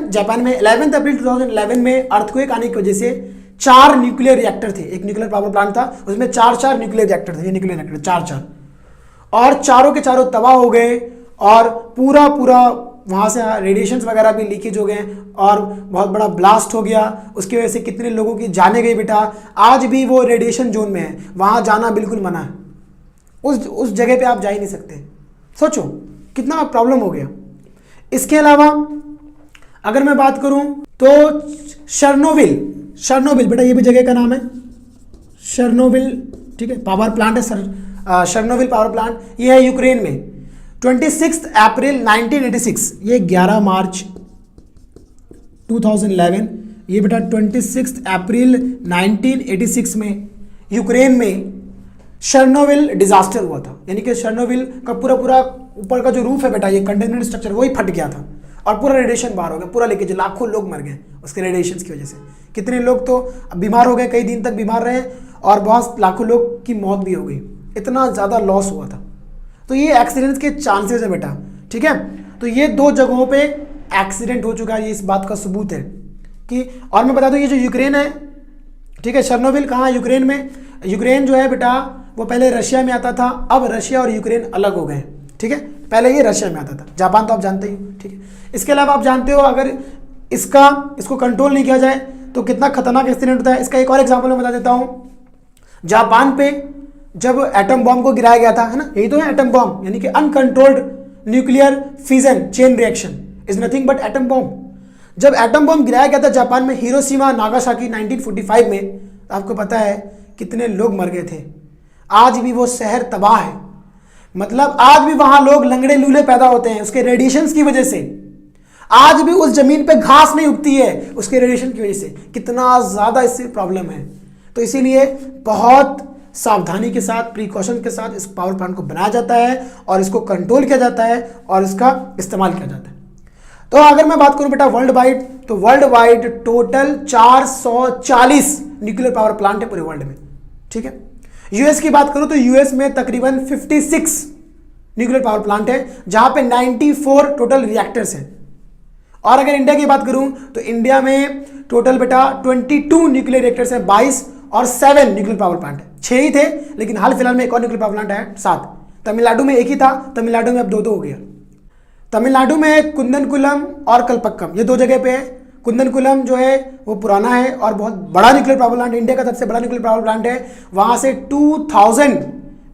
Speaker 1: जापान में 11 अप्रैल 2011 में अर्थक्वेक आने की वजह से 4 न्यूक्लियर रिएक्टर थे। एक न्यूक्लियर पावर प्लांट था, उसमें 4 न्यूक्लियर रिएक्टर थे। ये न्यूक्लियर रिएक्टर 4, और चारों के चारों तबाह हो गए, और पूरा वहाँ से रेडिएशंस वगैरह भी लीकेज हो गए, और बहुत बड़ा ब्लास्ट हो गया। उसकी वजह से कितने लोगों की जाने गई बेटा। आज भी वो रेडिएशन जोन में है, वहाँ जाना बिल्कुल मना है। उस जगह पे आप जा ही नहीं सकते। सोचो कितना प्रॉब्लम हो गया। इसके अलावा अगर मैं बात करूँ तो शर्नोबिल बेटा, ये भी जगह का नाम है, शर्नोबिल, ठीक है, पावर प्लांट है शर्नोबिल पावर प्लांट। ये है यूक्रेन में। 26 अप्रैल 1986, ये 11 मार्च 2011, ये बेटा 26 अप्रैल 1986 में यूक्रेन में शर्नोबिल डिजास्टर हुआ था। यानी कि शर्नोबिल का पूरा ऊपर का जो रूफ है बेटा, ये कंटेनर स्ट्रक्चर वही फट गया था और पूरा रेडिएशन बाहर हो गया, पूरा लीकेज, लाखों लोग मर गए उसके रेडिएशन की वजह से। कितने लोग तो बीमार हो गए, कई दिन तक बीमार रहे और बहुत लाखों लोग की मौत भी हो गई, इतना ज़्यादा लॉस हुआ था। तो ये एक्सीडेंट्स के चांसेस है बेटा, ठीक है। तो ये 2 जगहों पे एक्सीडेंट हो चुका है, ये इस बात का सबूत है कि। और मैं बता दूं ये जो यूक्रेन है, ठीक है, चेर्नोबिल कहाँ है? यूक्रेन में। यूक्रेन जो है बेटा वो पहले रशिया में आता था, अब रशिया और यूक्रेन अलग हो गए, ठीक है। पहले ये रशिया में आता था, जापान तो आप जानते ही हो, ठीक है। इसके अलावा आप जानते हो अगर इसको कंट्रोल नहीं किया जाए तो कितना खतरनाक एक्सीडेंट होता है। इसका एक और एग्जाम्पल मैं बता देता हूँ। जापान पे जब एटम बॉम्ब को गिराया गया था, है ना, यही तो है एटम बॉम्ब, यानी कि uncontrolled nuclear fission chain reaction is nothing but atom bomb. जब एटम बॉम्ब गिराया गया था जापान में, हिरोशिमा नागासाकी 1945 में, आपको पता है कितने लोग मर गए थे। आज भी वो शहर तबाह है, मतलब आज भी वहां लोग लंगड़े लूले पैदा होते हैं उसके रेडिएशंस की वजह से। आज भी उस जमीन पे घास नहीं उगती है उसके रेडिएशन की वजह से। कितना ज्यादा इससे प्रॉब्लम है। तो इसीलिए बहुत सावधानी के साथ, प्रिकॉशन के साथ इस पावर प्लांट को बनाया जाता है और इसको कंट्रोल किया जाता है और इसका इस्तेमाल किया जाता है। तो अगर मैं बात करूं बेटा वर्ल्ड वाइड, तो world wide total 440 nuclear power plant है पूरे वर्ल्ड में, ठीक है। यूएस की बात करूं तो यूएस में तकरीबन 56 न्यूक्लियर पावर प्लांट है, जहां पे 94 टोटल रिएक्टर्स हैं। और अगर इंडिया की बात करूं तो इंडिया में टोटल बेटा 22 न्यूक्लियर रिएक्टर्स हैं, 22 और 7 न्यूक्लियर पावर प्लांट है। 6 ही थे, लेकिन हाल फिलहाल में एक और न्यूक्लियर पावर प्लांट है 7। तमिलनाडु में एक ही था, तमिलनाडु में अब 2 हो गया। तमिलनाडु में कुंदनकुलम और कलपक्कम, ये 2 जगह पे है। कुंदनकुलम जो है वो पुराना है और बहुत बड़ा न्यूक्लियर पावर प्लांट, इंडिया का सबसे बड़ा न्यूक्लियर पावर प्लांट है। वहां से 2000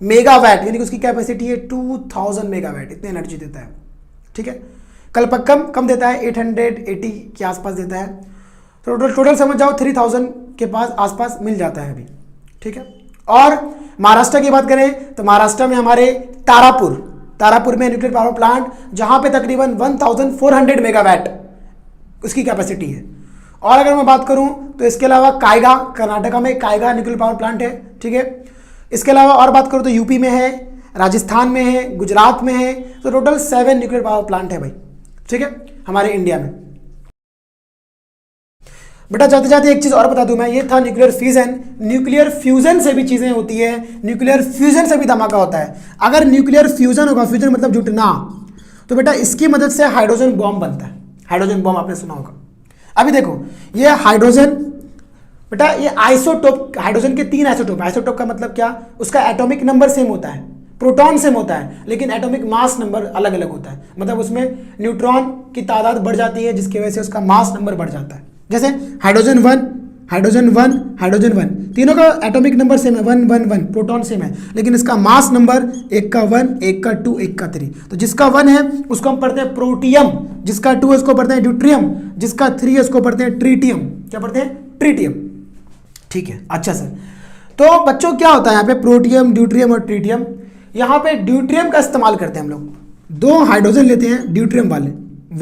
Speaker 1: मेगावाट, यानी कि उसकी कैपेसिटी है 2000 मेगावाट, इतनी एनर्जी देता है, ठीक है। कलपक्कम कम देता है, 880 के आसपास देता है। तो टोटल समझ जाओ 3000 के पास आसपास मिल जाता है अभी, ठीक है। और महाराष्ट्र की बात करें तो महाराष्ट्र में हमारे तारापुर में न्यूक्लियर पावर प्लांट, जहां पे तकरीबन 1400 मेगावाट उसकी कैपेसिटी है। और अगर मैं बात करूं तो इसके अलावा कायगा, कर्नाटका में कायगा न्यूक्लियर पावर प्लांट है, ठीक है। इसके अलावा और बात करूं तो यूपी में है, राजस्थान में है, गुजरात में है। तो टोटल 7 न्यूक्लियर पावर प्लांट है भाई, ठीक है, हमारे इंडिया में। बेटा जाते जाते एक चीज और बता दूं मैं, ये था न्यूक्लियर फ्यूजन। न्यूक्लियर फ्यूजन से भी चीजें होती है, न्यूक्लियर फ्यूजन से भी धमाका होता है। अगर न्यूक्लियर फ्यूजन होगा, फ्यूजन मतलब जुटना, तो बेटा इसकी मदद से हाइड्रोजन बॉम्ब बनता है। हाइड्रोजन बॉम्ब आपने सुना होगा। अभी देखो ये हाइड्रोजन, बेटा ये आइसोटोप, हाइड्रोजन के 3 आइसोटोप। आइसोटोप का मतलब क्या? उसका एटॉमिक नंबर सेम होता है, प्रोटॉन सेम होता है, लेकिन एटॉमिक मास नंबर अलग अलग होता है। मतलब उसमें न्यूट्रॉन की तादाद बढ़ जाती है, जिसकी वजह से उसका मास नंबर बढ़ जाता है। जैसे हाइड्रोजन 1, हाइड्रोजन 1, हाइड्रोजन 1, तीनों का एटॉमिक नंबर सेम है, 1 1 1, प्रोटॉन सेम है, लेकिन इसका मास नंबर एक का 1, एक का 2, एक का 3। तो जिसका 1 है उसको हम पढ़ते हैं प्रोटियम, जिसका 2 है उसको पढ़ते हैं ड्यूट्रियम, जिसका 3 है उसको पढ़ते हैं ट्रीटियम। क्या पढ़ते हैं? ट्रीटियम, ठीक है। अच्छा सर, तो बच्चों क्या होता है यहाँ पे प्रोटियम, ड्यूट्रियम और ट्रीटियम। यहाँ पे ड्यूट्रियम का इस्तेमाल करते हैं हम लोग। 2 हाइड्रोजन लेते हैं ड्यूट्रियम वाले,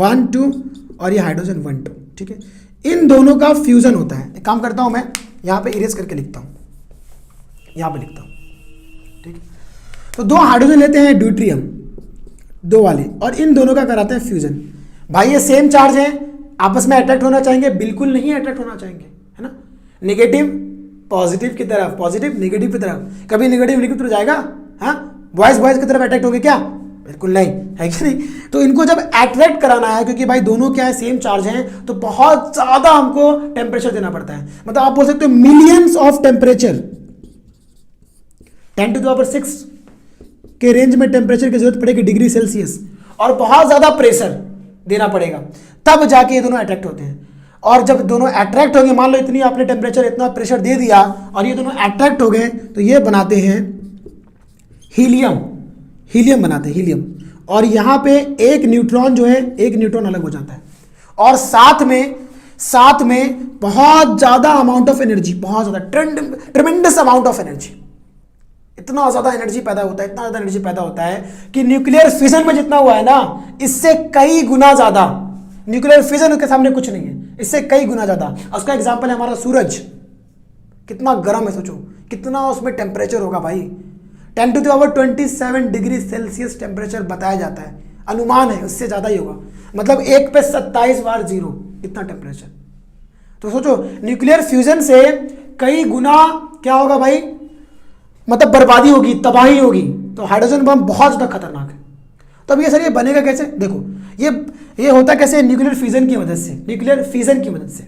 Speaker 1: 1 2, और ये हाइड्रोजन 1 2, ठीक है। इन दोनों का फ्यूजन होता है। एक काम करता हूं मैं, यहां पे इरेज करके लिखता हूं, यहां पे लिखता हूं, ठीक है। तो 2 हाइड्रोजन लेते हैं ड्यूट्रियम, 2 वाले, और इन दोनों का कराते हैं फ्यूजन। भाई ये सेम चार्ज है, आपस में अट्रैक्ट होना चाहेंगे? बिल्कुल नहीं अट्रैक्ट होना चाहेंगे, है ना। नेगेटिव पॉजिटिव की तरफ, पॉजिटिव नेगेटिव की तरफ। कभी नेगेटिव नेगेटिव तो जाएगा? हाँ, बॉयज बॉयज की तरफ अट्रैक्ट होंगे क्या? बिल्कुल नहीं, है कि नहीं। तो इनको जब अट्रैक्ट कराना है, क्योंकि भाई दोनों क्या है, सेम चार्ज हैं, तो बहुत ज्यादा हमको टेम्परेचर देना पड़ता है। मतलब आप बोल सकते हो millions of temperature, 10 to the power 6 के रेंज में टेम्परेचर की जरूरत पड़ेगी, डिग्री सेल्सियस, और बहुत ज्यादा प्रेशर देना पड़ेगा, तब जाके ये दोनों अट्रैक्ट होते हैं। और जब दोनों अट्रैक्ट होंगे, मान लो इतनी आपने टेम्परेचर, इतना प्रेशर दे दिया और ये दोनों अट्रैक्ट हो गए, तो ये बनाते हैं हीलियम, हीलियम बनाते हैं, हीलियम। और यहां पे एक न्यूट्रॉन जो है, एक न्यूट्रॉन अलग हो जाता है, और साथ में बहुत ज्यादा अमाउंट ऑफ एनर्जी, बहुत ज्यादा ट्रेमेंडस अमाउंट ऑफ एनर्जी, इतना ज्यादा एनर्जी पैदा होता है, इतना ज्यादा एनर्जी पैदा होता है कि न्यूक्लियर फिजन में जितना हुआ है ना, इससे कई गुना ज्यादा। न्यूक्लियर फिजन उसके सामने कुछ नहीं है, इससे कई गुना ज्यादा। उसका एग्जाम्पल है हमारा सूरज, कितना गर्म है, सोचो कितना उसमें टेम्परेचर होगा भाई। 10⁻27 डिग्री सेल्सियस टेम्परेचर बताया जाता है, अनुमान है उससे ज़्यादा ही होगा, मतलब 1 पे 27 बार 0 इतना टेम्परेचर। तो सोचो न्यूक्लियर फ्यूजन से कई गुना क्या होगा भाई, मतलब बर्बादी होगी, तबाही होगी। तो हाइड्रोजन बम बहुत ज़्यादा खतरनाक है। तो अब ये सर ये बनेगा कैसे, देखो ये होता कैसे, न्यूक्लियर फ्यूजन की मदद से, न्यूक्लियर फिजन की मदद से।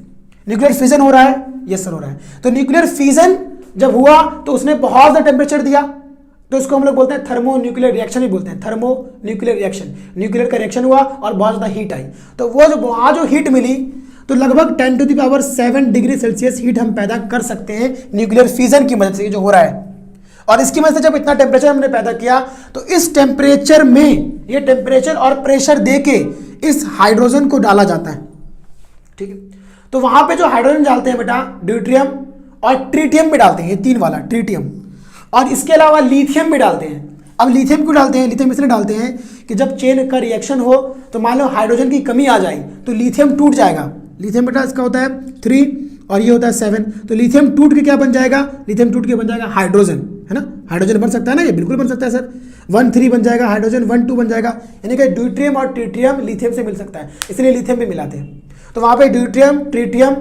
Speaker 1: न्यूक्लियर फिजन हो रहा है, यस सर हो रहा है। तो न्यूक्लियर फिजन जब हुआ तो उसने बहुत ज़्यादा टेम्परेचर दिया, तो इसको हम लोग बोलते हैं थर्मो न्यूक्लियर रिएक्शन ही बोलते हैं, थर्मो न्यूक्लियर रिएक्शन। न्यूक्लियर का रिएक्शन हुआ और बहुत ज़्यादा हीट आई, तो वो जो वहाँ जो हीट मिली, तो लगभग 10⁻7 डिग्री सेल्सियस हीट हम पैदा कर सकते हैं न्यूक्लियर फिजन की मदद से, जो हो रहा है। और इसकी वजह से जब इतना टेम्परेचर हमने पैदा किया, तो इस टेम्परेचर में ये टेम्परेचर और प्रेशर देके इस हाइड्रोजन को डाला जाता है, ठीक है। तो वहां पे जो हाइड्रोजन डालते हैं बेटा, ड्यूट्रियम और ट्रीटियम भी डालते हैं, ये 3 वाला ट्रीटियम, और इसके अलावा लिथियम भी डालते हैं। अब लिथियम क्यों डालते हैं, लिथियम इसलिए डालते हैं कि जब चेन का रिएक्शन हो तो मान लो हाइड्रोजन की कमी आ जाए तो लिथियम टूट जाएगा। लिथियम बेटा इसका होता है 3 और ये होता है 7, तो लिथियम टूट के क्या बन जाएगा, लिथियम टूट के बन जाएगा हाइड्रोजन, है ना। हाइड्रोजन बन सकता है ना, ये बिल्कुल बन सकता है सर। 1,3 बन जाएगा हाइड्रोजन, 1,2 बन जाएगा, यानी कि ड्यूट्रियम और ट्रीटियम लिथियम से मिल सकता है, इसलिए लिथियम भी मिलाते हैं। तो वहाँ पे ड्यूट्रियम ट्रीटियम,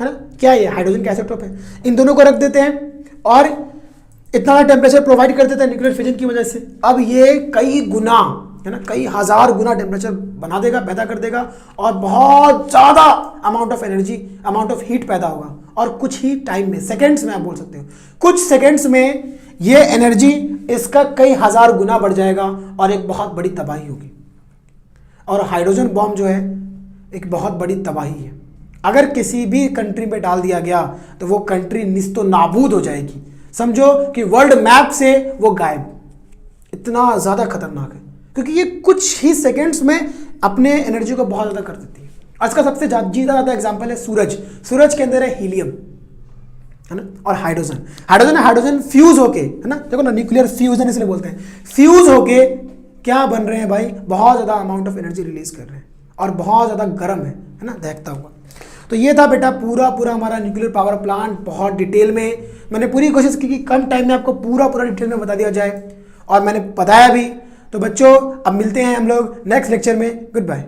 Speaker 1: है ना, क्या ये हाइड्रोजन का आइसोटोप है, इन दोनों को रख देते हैं और इतना टेम्परेचर प्रोवाइड कर देते हैं न्यूक्लियर फिजन की वजह से। अब ये कई गुना, है ना, कई हजार गुना टेम्परेचर बना देगा, पैदा कर देगा, और बहुत ज़्यादा amount of energy, amount of heat पैदा होगा, और कुछ ही टाइम में, सेकेंड्स में आप बोल सकते हो, कुछ सेकेंड्स में ये एनर्जी इसका कई हजार गुना बढ़ जाएगा और एक बहुत बड़ी तबाही होगी। और हाइड्रोजन बॉम्ब जो है एक बहुत बड़ी तबाही है। अगर किसी भी कंट्री में डाल दिया गया तो वो कंट्री निस्तो नाबूद हो जाएगी, समझो कि वर्ल्ड मैप से वो गायब। इतना ज़्यादा खतरनाक है क्योंकि ये कुछ ही सेकेंड्स में अपने एनर्जी को बहुत ज़्यादा कर देती है। और इसका सबसे ज़्यादा एग्जाम्पल है सूरज। सूरज के अंदर है हीलियम, है ना, और हाइड्रोजन फ्यूज होके, है ना, देखो ना, न्यूक्लियर फ्यूजन इसलिए बोलते हैं, फ्यूज होके क्या बन रहे हैं भाई, बहुत ज़्यादा अमाउंट ऑफ एनर्जी रिलीज कर रहे हैं और बहुत ज़्यादा गर्म है ना, दहकता हुआ। तो ये था बेटा पूरा हमारा न्यूक्लियर पावर प्लांट, बहुत डिटेल में। मैंने पूरी कोशिश की कि कम टाइम में आपको पूरा डिटेल में बता दिया जाए, और मैंने बताया भी। तो बच्चों अब मिलते हैं हम लोग नेक्स्ट लेक्चर में। Good bye.